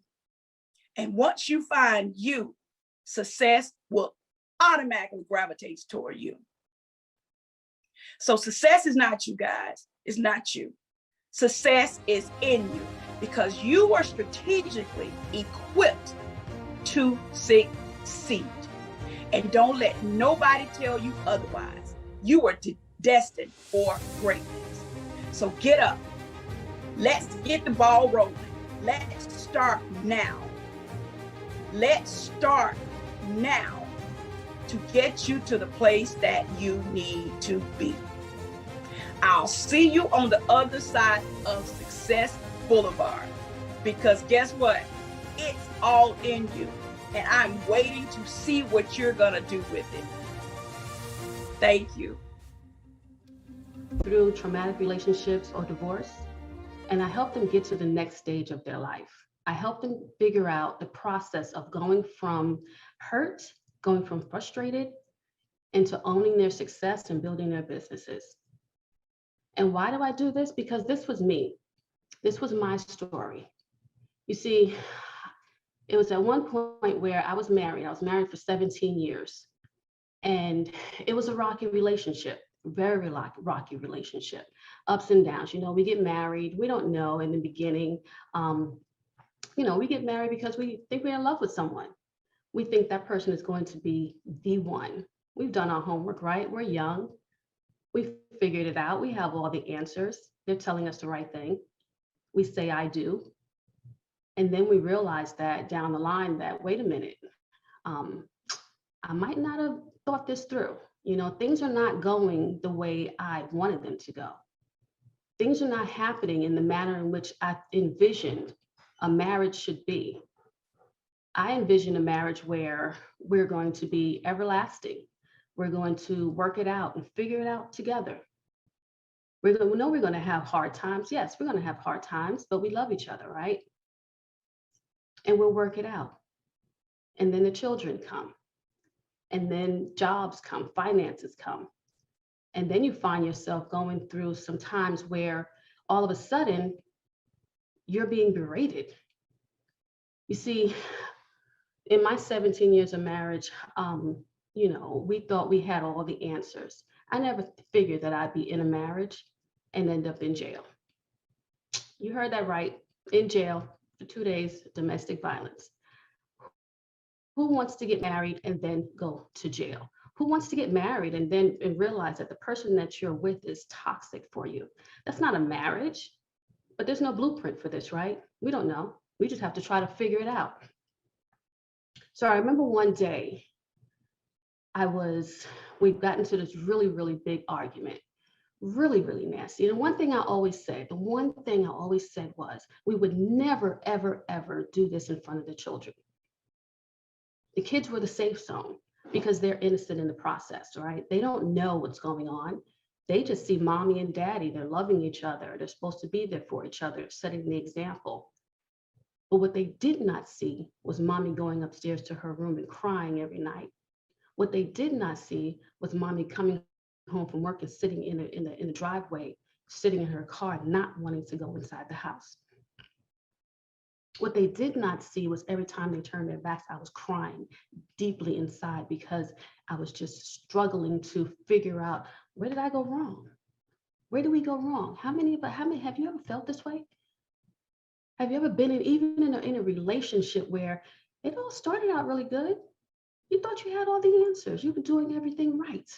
And once you find you, success will automatically gravitate toward you. So success is not you, guys. It's not you. Success is in you, because you were strategically equipped to succeed. And don't let nobody tell you otherwise. You were destined for greatness. So get up. Let's get the ball rolling. Let's start now. Let's start now to get you to the place that you need to be. I'll see you on the other side of Success Boulevard, because guess what? It's all in you. And I'm waiting to see what you're going to do with it. Thank you. Through traumatic relationships or divorce, and I help them get to the next stage of their life. I help them figure out the process of going from hurt, going from frustrated, into owning their success and building their businesses. And why do I do this? Because this was me. This was my story. You see, it was at one point where I was married. I was married for 17 years. And it was a rocky relationship, very rocky relationship, ups and downs. You know, we get married. We don't know in the beginning. You know, we get married because we think we're in love with someone. We think that person is going to be the one. We've done our homework, right? We're young. We've figured it out. We have all the answers. They're telling us the right thing. We say, I do. And then we realize that down the line that, wait a minute, I might not have thought this through. You know, things are not going the way I wanted them to go. Things are not happening in the manner in which I envisioned a marriage should be. I envision a marriage where we're going to be everlasting. We're going to work it out and figure it out together. We know we're going to have hard times. Yes, we're going to have hard times, but we love each other, right? And we'll work it out. And then the children come. And then jobs come, finances come. And then you find yourself going through some times where all of a sudden you're being berated. You see, in my 17 years of marriage, you know, we thought we had all the answers. I never figured that I'd be in a marriage and end up in jail. You heard that right, in jail for 2 days, domestic violence. Who wants to get married and then go to jail? Who wants to get married and then realize that the person that you're with is toxic for you? That's not a marriage, but there's no blueprint for this, right? We don't know. We just have to try to figure it out. So I remember one day we got into this really, really big argument, really, really nasty. And one thing I always said was, we would never, ever, ever do this in front of the children. The kids were the safe zone because they're innocent in the process, right? They don't know what's going on. They just see mommy and daddy. They're loving each other. They're supposed to be there for each other, setting the example. But what they did not see was mommy going upstairs to her room and crying every night. What they did not see was mommy coming home from work and sitting in the driveway, sitting in her car, not wanting to go inside the house. What they did not see was every time they turned their backs, I was crying deeply inside because I was just struggling to figure out, where did I go wrong? Where did we go wrong? How many have you ever felt this way? Have you ever been in a relationship where it all started out really good? You thought you had all the answers. You were doing everything right.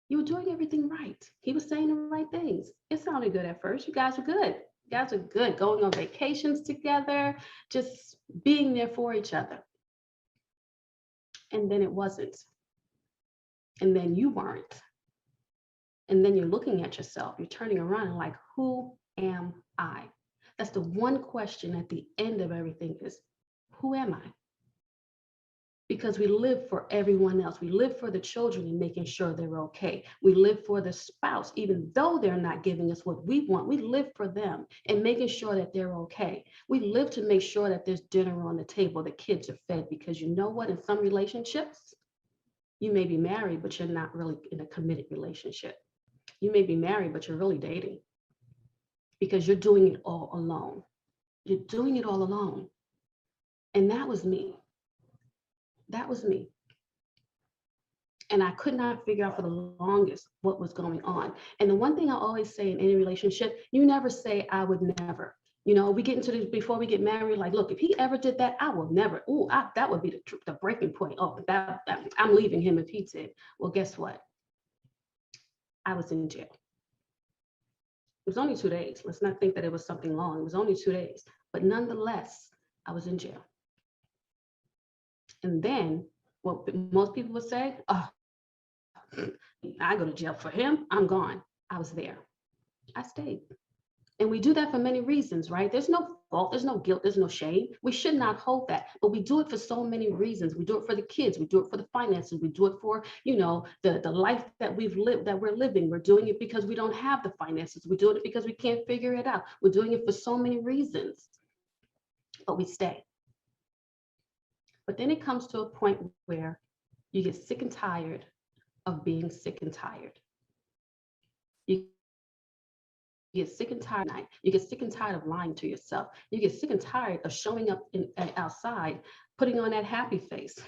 You were doing everything right. He was saying the right things. It sounded good at first. You guys were good. You guys were good, going on vacations together, just being there for each other. And then it wasn't. And then you weren't. And then you're looking at yourself. You're turning around and like, who am I? That's the one question at the end of everything is, who am I? Because we live for everyone else. We live for the children and making sure they're okay. We live for the spouse, even though they're not giving us what we want. We live for them and making sure that they're okay. We live to make sure that there's dinner on the table, the kids are fed, because you know what? In some relationships, you may be married, but you're not really in a committed relationship. You may be married, but you're really dating because you're doing it all alone. You're doing it all alone. And that was me. That was me. And I could not figure out for the longest what was going on. And the one thing I always say in any relationship, you never say, I would never. You know, we get into this before we get married, like, look, if he ever did that, I will never. That would be the breaking point. Oh, I'm leaving him if he did. Well, guess what? I was in jail. It was only 2 days. Let's not think that it was something long. It was only 2 days. But nonetheless, I was in jail. And then what most people would say, oh, I go to jail for him, I'm gone. I was there. I stayed. And we do that for many reasons, right? There's no fault, there's no guilt, there's no shame. We should not hold that, but we do it for so many reasons. We do it for the kids, we do it for the finances, we do it for, you know, the life that we've lived, that we're living. We're doing it because we don't have the finances. We're doing it because we can't figure it out. We're doing it for so many reasons, but we stay. But then it comes to a point where you get sick and tired of being sick and tired. You get sick and tired of night. You get sick and tired of lying to yourself. You get sick and tired of showing up outside, putting on that happy face.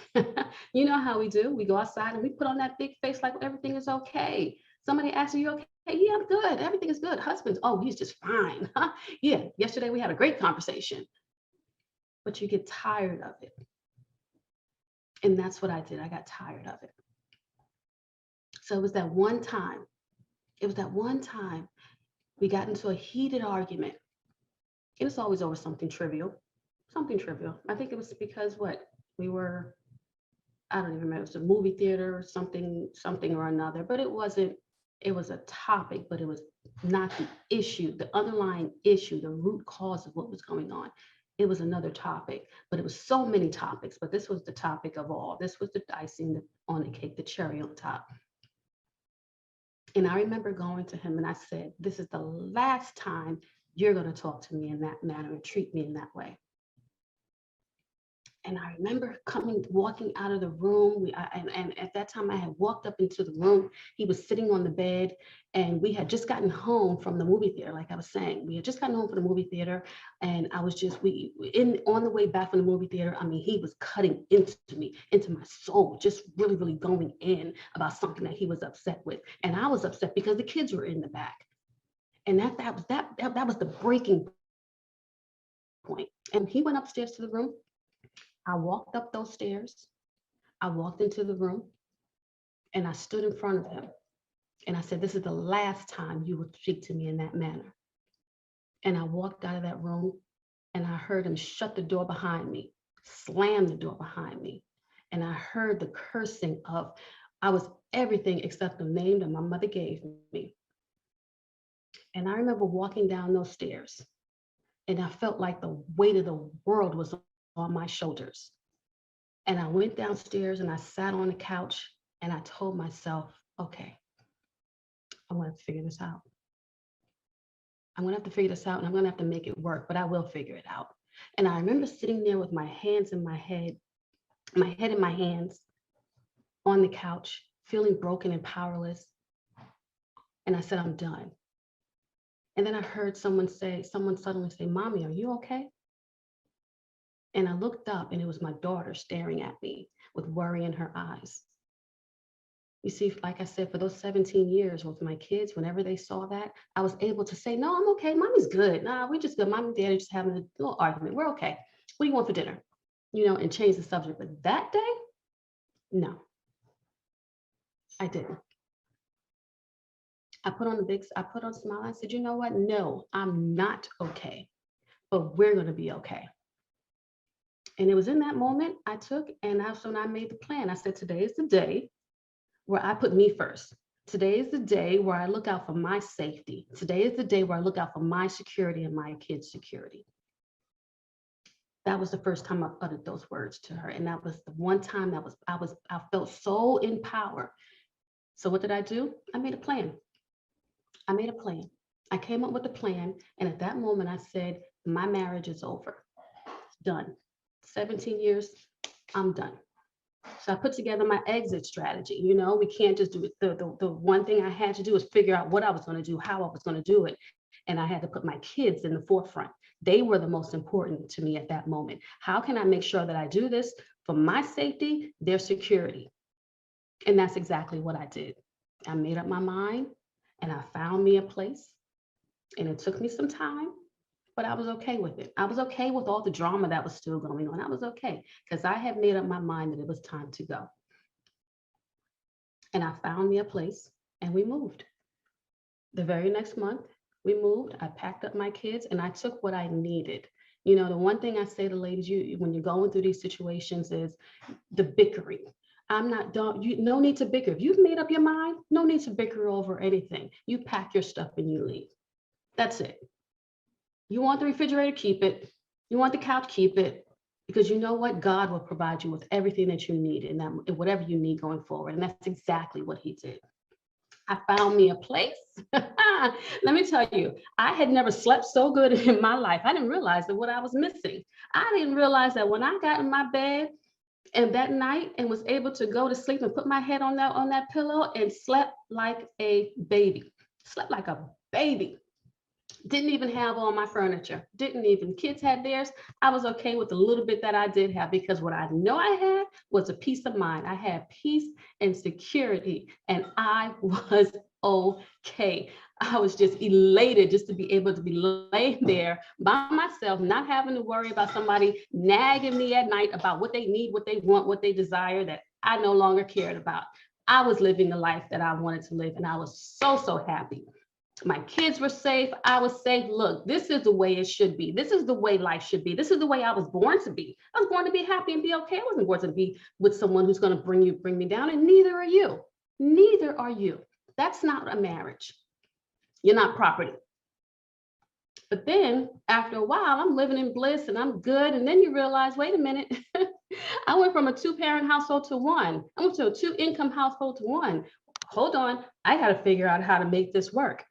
You know how we do. We go outside and we put on that big face like everything is okay. Somebody asks you, okay? Yeah, I'm good. Everything is good. Husband, oh, he's just fine. Yeah, yesterday we had a great conversation. But you get tired of it. And that's what I did. I got tired of it. So it was that one time. We got into a heated argument. It was always over something trivial. I think it was because we were, I don't even remember, it was a movie theater or something or another, but it was a topic, but it was not the issue, the underlying issue, the root cause of what was going on. It was another topic, but it was so many topics, but this was the topic of all. This was the icing on the cake, the cherry on top. And I remember going to him and I said, this is the last time you're going to talk to me in that manner and treat me in that way. And I remember walking out of the room. And at that time I had walked up into the room. He was sitting on the bed and we had just gotten home from the movie theater. Like I was saying, we had just gotten home from the movie theater. And I was just, on the way back from the movie theater, I mean, he was cutting into me, into my soul, just really, really going in about something that he was upset with. And I was upset because the kids were in the back. And that was the breaking point. And he went upstairs to the room. I walked up those stairs, I walked into the room, and I stood in front of him. And I said, this is the last time you would speak to me in that manner. And I walked out of that room and I heard him shut the door behind me, slam the door behind me. And I heard the cursing I was everything except the name that my mother gave me. And I remember walking down those stairs and I felt like the weight of the world was on my shoulders. And I went downstairs and I sat on the couch and I told myself, okay, I'm gonna have to figure this out. I'm gonna have to figure this out and I'm gonna have to make it work, but I will figure it out. And I remember sitting there with my hands in my head in my hands on the couch, feeling broken and powerless. And I said, I'm done. And then I heard someone suddenly say, Mommy, are you okay? And I looked up and it was my daughter staring at me with worry in her eyes. You see, like I said, for those 17 years with my kids, whenever they saw that, I was able to say, no, I'm okay. Mommy's good. Nah, we just good. Mom and Daddy just having a little argument. We're okay. What do you want for dinner? You know, and change the subject. But that day, no, I didn't. I put on a smile. I said, you know what? No, I'm not okay, but we're going to be okay. And it was in that moment I took, and that's when I made the plan. I said, today is the day where I put me first. Today is the day where I look out for my safety. Today is the day where I look out for my security and my kids' security. That was the first time I uttered those words to her. And that was the one time I felt so in power. So what did I do? I made a plan. I came up with a plan. And at that moment I said, my marriage is over. It's done. 17 years, I'm done. So I put together my exit strategy. You know, we can't just do it. The one thing I had to do was figure out what I was going to do, how I was going to do it. And I had to put my kids in the forefront. They were the most important to me at that moment. How can I make sure that I do this for my safety, their security? And that's exactly what I did. I made up my mind and I found me a place. And it took me some time, but I was okay with it. I was okay with all the drama that was still going on. I was okay because I had made up my mind that it was time to go. And I found me a place and we moved. The very next month we moved, I packed up my kids and I took what I needed. You know, the one thing I say to ladies, when you're going through these situations is the bickering. No need to bicker. If you've made up your mind, no need to bicker over anything. You pack your stuff and you leave. That's it. You want the refrigerator, keep it. You want the couch, keep it. Because you know what? God will provide you with everything that you need and whatever you need going forward. And that's exactly what he did. I found me a place. Let me tell you, I had never slept so good in my life. I didn't realize that what I was missing. I didn't realize that when I got in my bed and that night and was able to go to sleep and put my head on that pillow and slept like a baby. Slept like a baby. Didn't even have all my furniture. Kids had theirs. I was okay with the little bit that I did have because what I know I had was a peace of mind. I had peace and security and I was okay. I was just elated just to be able to be laying there by myself, not having to worry about somebody nagging me at night about what they need, what they want, what they desire that I no longer cared about. I was living the life that I wanted to live and I was so happy. My kids were safe. I was safe. Look, this is the way it should be. This is the way life should be. This is the way I was born to be. I was born to be happy and be okay. I wasn't born to be with someone who's going to bring me down, and neither are you. Neither are you. That's not a marriage. You're not property. But then after a while, I'm living in bliss and I'm good. And then you realize, wait a minute, I went from a 2-parent household to one. I went to a 2-income household to one. Hold on, I got to figure out how to make this work.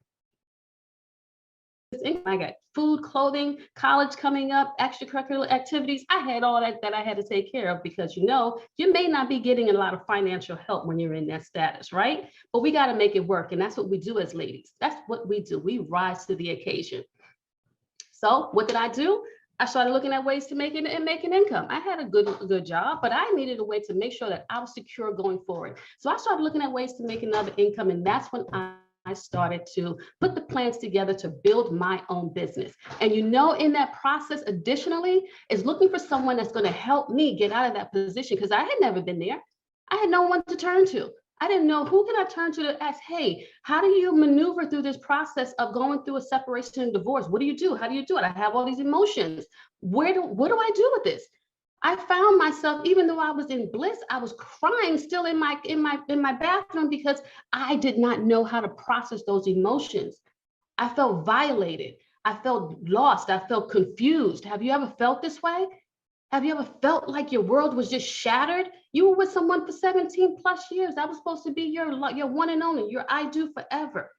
I got food, clothing, college coming up, extracurricular activities. I had all that I had to take care of because, you know, you may not be getting a lot of financial help when you're in that status, right? But we got to make it work. And that's what we do as ladies. That's what we do. We rise to the occasion. So what did I do? I started looking at ways to make an income. I had a good job, but I needed a way to make sure that I was secure going forward. So I started looking at ways to make another income. And that's when I started to put the plans together to build my own business. And you know, in that process, additionally, is looking for someone that's going to help me get out of that position because I had never been there. I had no one to turn to. I didn't know who can I turn to ask, hey, how do you maneuver through this process of going through a separation and divorce? What do you do? How do you do it? I have all these emotions. What do I do with this? I found myself, even though I was in bliss, I was crying still in my bathroom because I did not know how to process those emotions. I felt violated. I felt lost. I felt confused. Have you ever felt this way? Have you ever felt like your world was just shattered? You were with someone for 17 plus years. That was supposed to be your one and only, your I do forever.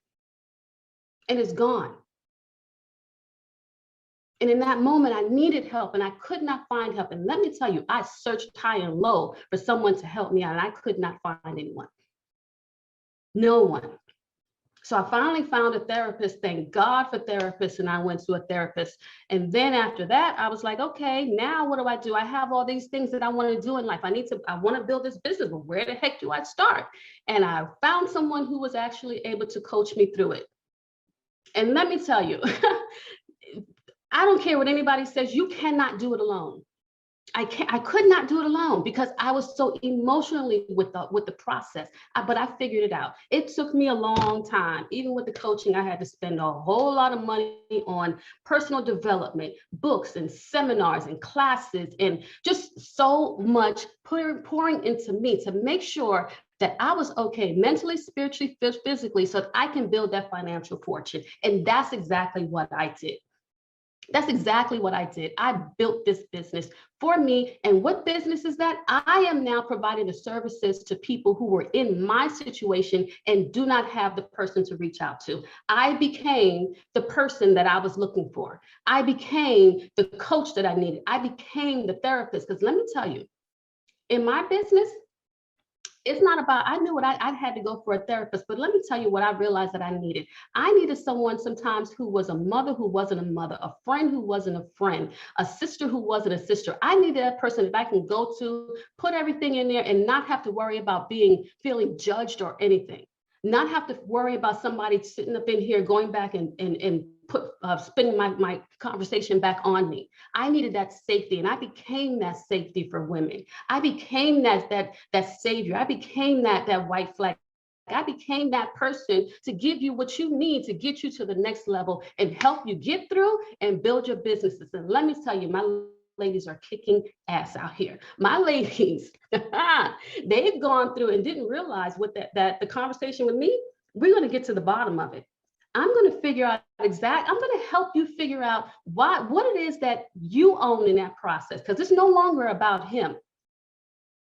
And it's gone. And in that moment, I needed help and I could not find help. And let me tell you, I searched high and low for someone to help me out and I could not find anyone. No one. So I finally found a therapist. Thank God for therapists. And I went to a therapist. And then after that, I was like, okay, now what do? I have all these things that I want to do in life. I want to build this business, but where the heck do I start? And I found someone who was actually able to coach me through it. And let me tell you, I don't care what anybody says, you cannot do it alone. I could not do it alone because I was so emotionally with the process, but I figured it out. It took me a long time. Even with the coaching, I had to spend a whole lot of money on personal development, books and seminars and classes, and just so much pouring into me to make sure that I was okay mentally, spiritually, physically, so that I can build that financial fortune. And that's exactly what I did. That's exactly what I did. I built this business for me. And what business is that? I am now providing the services to people who were in my situation and do not have the person to reach out to. I became the person that I was looking for. I became the coach that I needed. I became the therapist. Because let me tell you, in my business, it's not about, I knew what I had to go for a therapist, but let me tell you what I realized that I needed. I needed someone sometimes who was a mother who wasn't a mother, a friend who wasn't a friend, a sister who wasn't a sister. I needed a person that I can go to, put everything in there and not have to worry about feeling judged or anything. Not have to worry about somebody sitting up in here going back and spinning my conversation back on me. I needed that safety, and I became that safety for women. I became that savior. I became that white flag. I became that person to give you what you need to get you to the next level and help you get through and build your businesses. And let me tell you, my ladies are kicking ass out here. My ladies, they've gone through and didn't realize what that the conversation with me, we're going to get to the bottom of it. I'm going to figure out I'm going to help you figure out what it is that you own in that process, because it's no longer about him.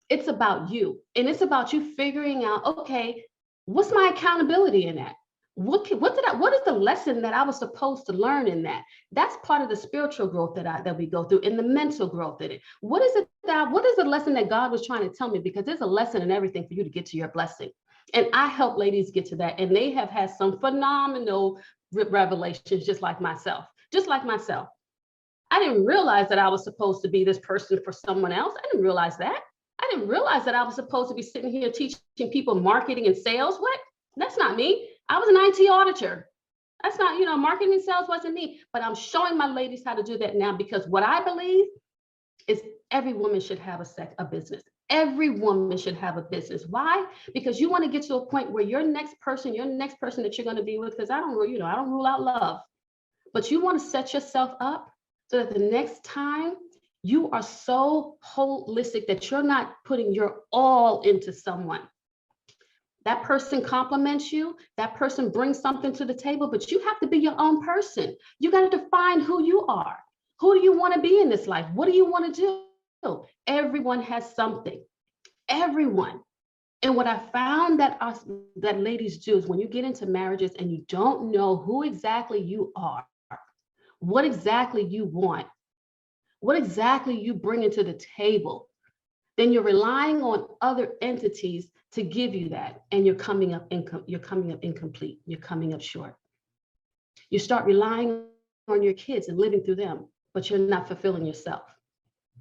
It's about you. And it's about you figuring out, okay, what's my accountability in that? What is the lesson that I was supposed to learn in that? That's part of the spiritual growth that we go through, and the mental growth in it. What is the lesson that God was trying to tell me? Because there's a lesson in everything for you to get to your blessing. And I help ladies get to that. And they have had some phenomenal revelations, just like myself. I didn't realize that I was supposed to be this person for someone else. I didn't realize that. I didn't realize that I was supposed to be sitting here teaching people marketing and sales. What? That's not me. I was an IT auditor. That's not, marketing and sales wasn't me. But I'm showing my ladies how to do that now, because what I believe is every woman should have a business. Every woman should have a business. Why? Because you want to get to a point where your next person that you're going to be with, because I don't rule out love, but you want to set yourself up so that the next time you are so holistic that you're not putting your all into someone. That person compliments you, that person brings something to the table, but you have to be your own person. You got to define who you are. Who do you want to be in this life? What do you want to do? Everyone has something. Everyone. And what I found that ladies do is when you get into marriages and you don't know who exactly you are, what exactly you want, what exactly you bring into the table, then you're relying on other entities to give you that, and you're coming up incomplete. You're coming up short. You start relying on your kids and living through them, but you're not fulfilling yourself.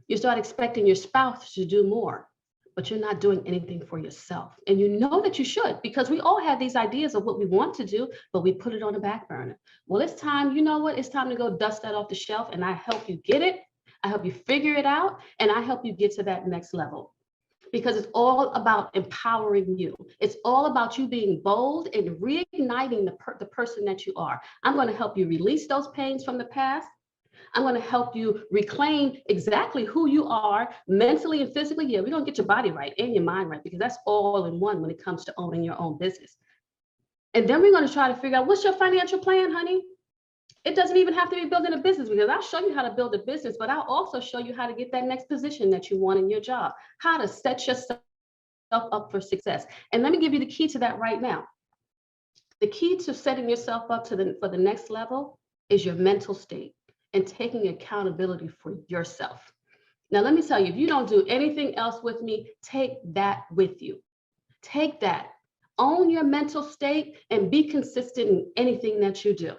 You start expecting your spouse to do more, but you're not doing anything for yourself. And you know that you should, because we all have these ideas of what we want to do, but we put it on the back burner. Well, it's time, it's time to go dust that off the shelf, and I help you get it. I help you figure it out, and I help you get to that next level, because it's all about empowering you. It's all about you being bold and reigniting the person that you are. I'm going to help you release those pains from the past. I'm going to help you reclaim exactly who you are mentally and physically. Yeah, we're going to get your body right and your mind right, because that's all in one when it comes to owning your own business. And then we're going to try to figure out, what's your financial plan, honey? It doesn't even have to be building a business, because I'll show you how to build a business, but I'll also show you how to get that next position that you want in your job, how to set yourself up for success. And let me give you the key to that right now. The key to setting yourself up for the next level is your mental state and taking accountability for yourself. Now, let me tell you, if you don't do anything else with me, take that with you. Take that. Own your mental state and be consistent in anything that you do.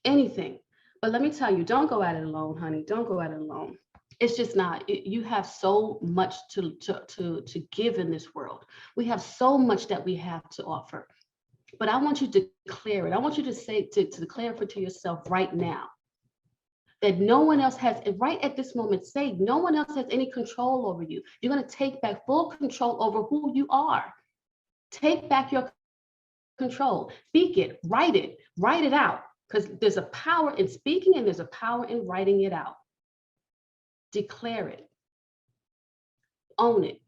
Anything. But let me tell you, don't go at it alone, honey. Don't go at it alone. It's just not. You have so much to give in this world. We have so much that we have to offer. But I want you to declare it. I want you to say, to declare it to yourself right now, that no one else has, right at this moment, say no one else has any control over you. You're going to take back full control over who you are. Take back your control. Speak it, write it out, because there's a power in speaking and there's a power in writing it out. Declare it. Own it.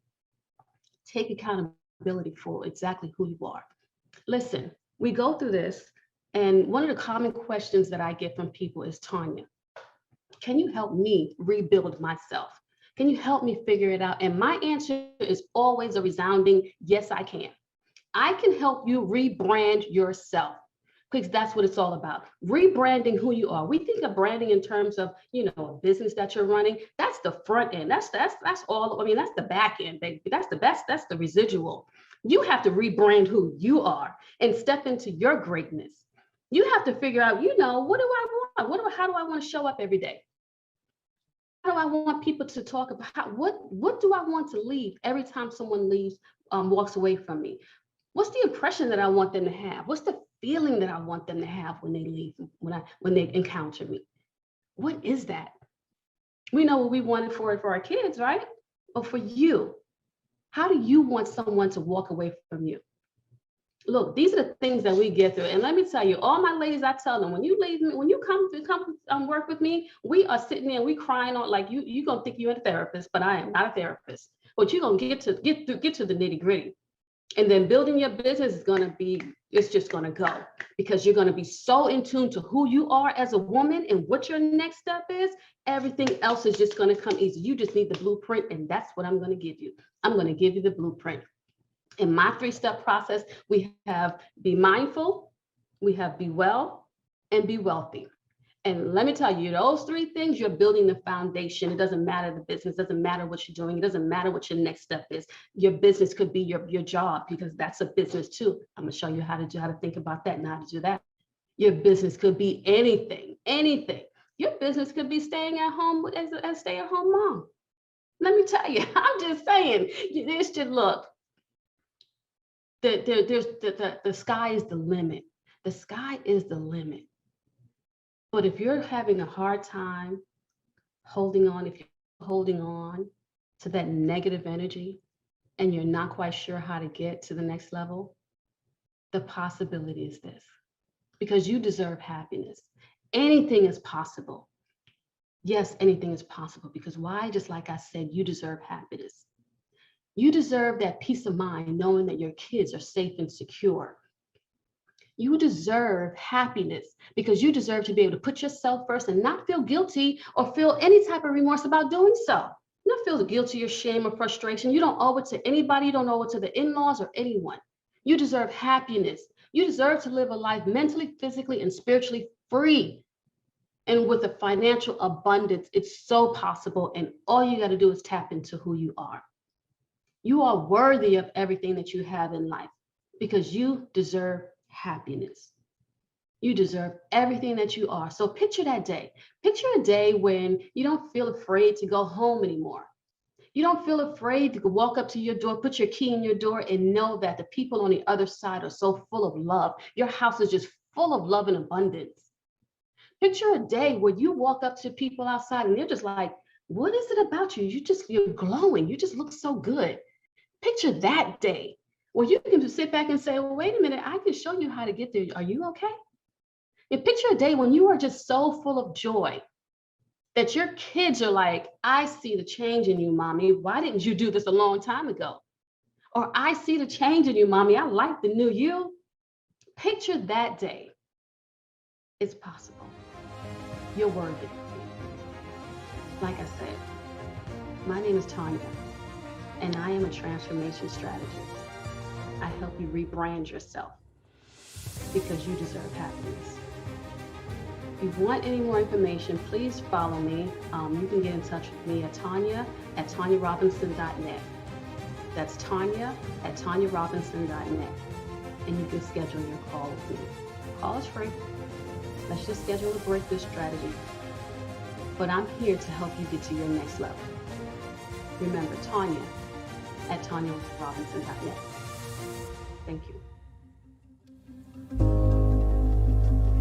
Take accountability for exactly who you are. Listen, we go through this, and one of the common questions that I get from people is, Tanya, can you help me rebuild myself? Can you help me figure it out? And my answer is always a resounding, yes, I can. I can help you rebrand yourself, because that's what it's all about. Rebranding who you are. We think of branding in terms of, a business that you're running. That's the front end. That's all. I mean, that's the back end, baby. That's the residual. You have to rebrand who you are and step into your greatness. You have to figure out, what do I want? How do I want to show up every day? How do I want people to talk about? What do I want to leave every time someone leaves, walks away from me? What's the impression that I want them to have? What's the feeling that I want them to have when they leave, when they encounter me? What is that? We know what we wanted for our kids, right? But for you, how do you want someone to walk away from you? Look, these are the things that we get through. And let me tell you, all my ladies, I tell them, when you leave me, when you come work with me, we are sitting there and we crying on, like you gonna think you're a therapist, but I am not a therapist. But you're gonna get to the nitty gritty. And then building your business is it's just gonna go, because you're gonna be so in tune to who you are as a woman and what your next step is. Everything else is just gonna come easy. You just need the blueprint, and that's what I'm gonna give you. I'm gonna give you the blueprint. In my 3-step process, we have be mindful, we have be well, and be wealthy. And let me tell you, those 3 things, you're building the foundation. It doesn't matter the business, doesn't matter what you're doing. It doesn't matter what your next step is. Your business could be your job, because that's a business too. I'm gonna show you how to think about that and how to do that. Your business could be anything. Your business could be staying at home as a stay-at-home mom. Let me tell you, I'm just saying, this should look. The sky is the limit. The sky is the limit. But if you're having a hard time holding on to that negative energy, and you're not quite sure how to get to the next level, the possibility is this, because you deserve happiness. Anything is possible. Yes, anything is possible, because why? Just like I said, you deserve happiness. You deserve that peace of mind, knowing that your kids are safe and secure. You deserve happiness, because you deserve to be able to put yourself first and not feel guilty or feel any type of remorse about doing so. Not feel guilty or shame or frustration. You don't owe it to anybody. You don't owe it to the in-laws or anyone. You deserve happiness. You deserve to live a life mentally, physically, and spiritually free. And with a financial abundance, it's so possible. And all you got to do is tap into who you are. You are worthy of everything that you have in life, because you deserve happiness. You deserve everything that you are. So picture that day. Picture a day when you don't feel afraid to go home anymore. You don't feel afraid to walk up to your door, put your key in your door, and know that the people on the other side are so full of love. Your house is just full of love and abundance. Picture a day where you walk up to people outside and they're just like, what is it about you? You're glowing. You just look so good. Picture that day where you can just sit back and say, well, wait a minute, I can show you how to get there. Are you okay? And picture a day when you are just so full of joy that your kids are like, I see the change in you, mommy. Why didn't you do this a long time ago? Or I see the change in you, mommy. I like the new you. Picture that day. It's possible. You're worthy. Like I said, my name is Tanya, and I am a transformation strategist. I help you rebrand yourself, because you deserve happiness. If you want any more information, please follow me. You can get in touch with me at Tanya@TanyaRobinson.net. That's Tanya@TanyaRobinson.net. and you can schedule your call with me. Call is free. Let's just schedule a breakthrough strategy. But I'm here to help you get to your next level. Remember, Tanya at TanyaRobinson.net. Thank you.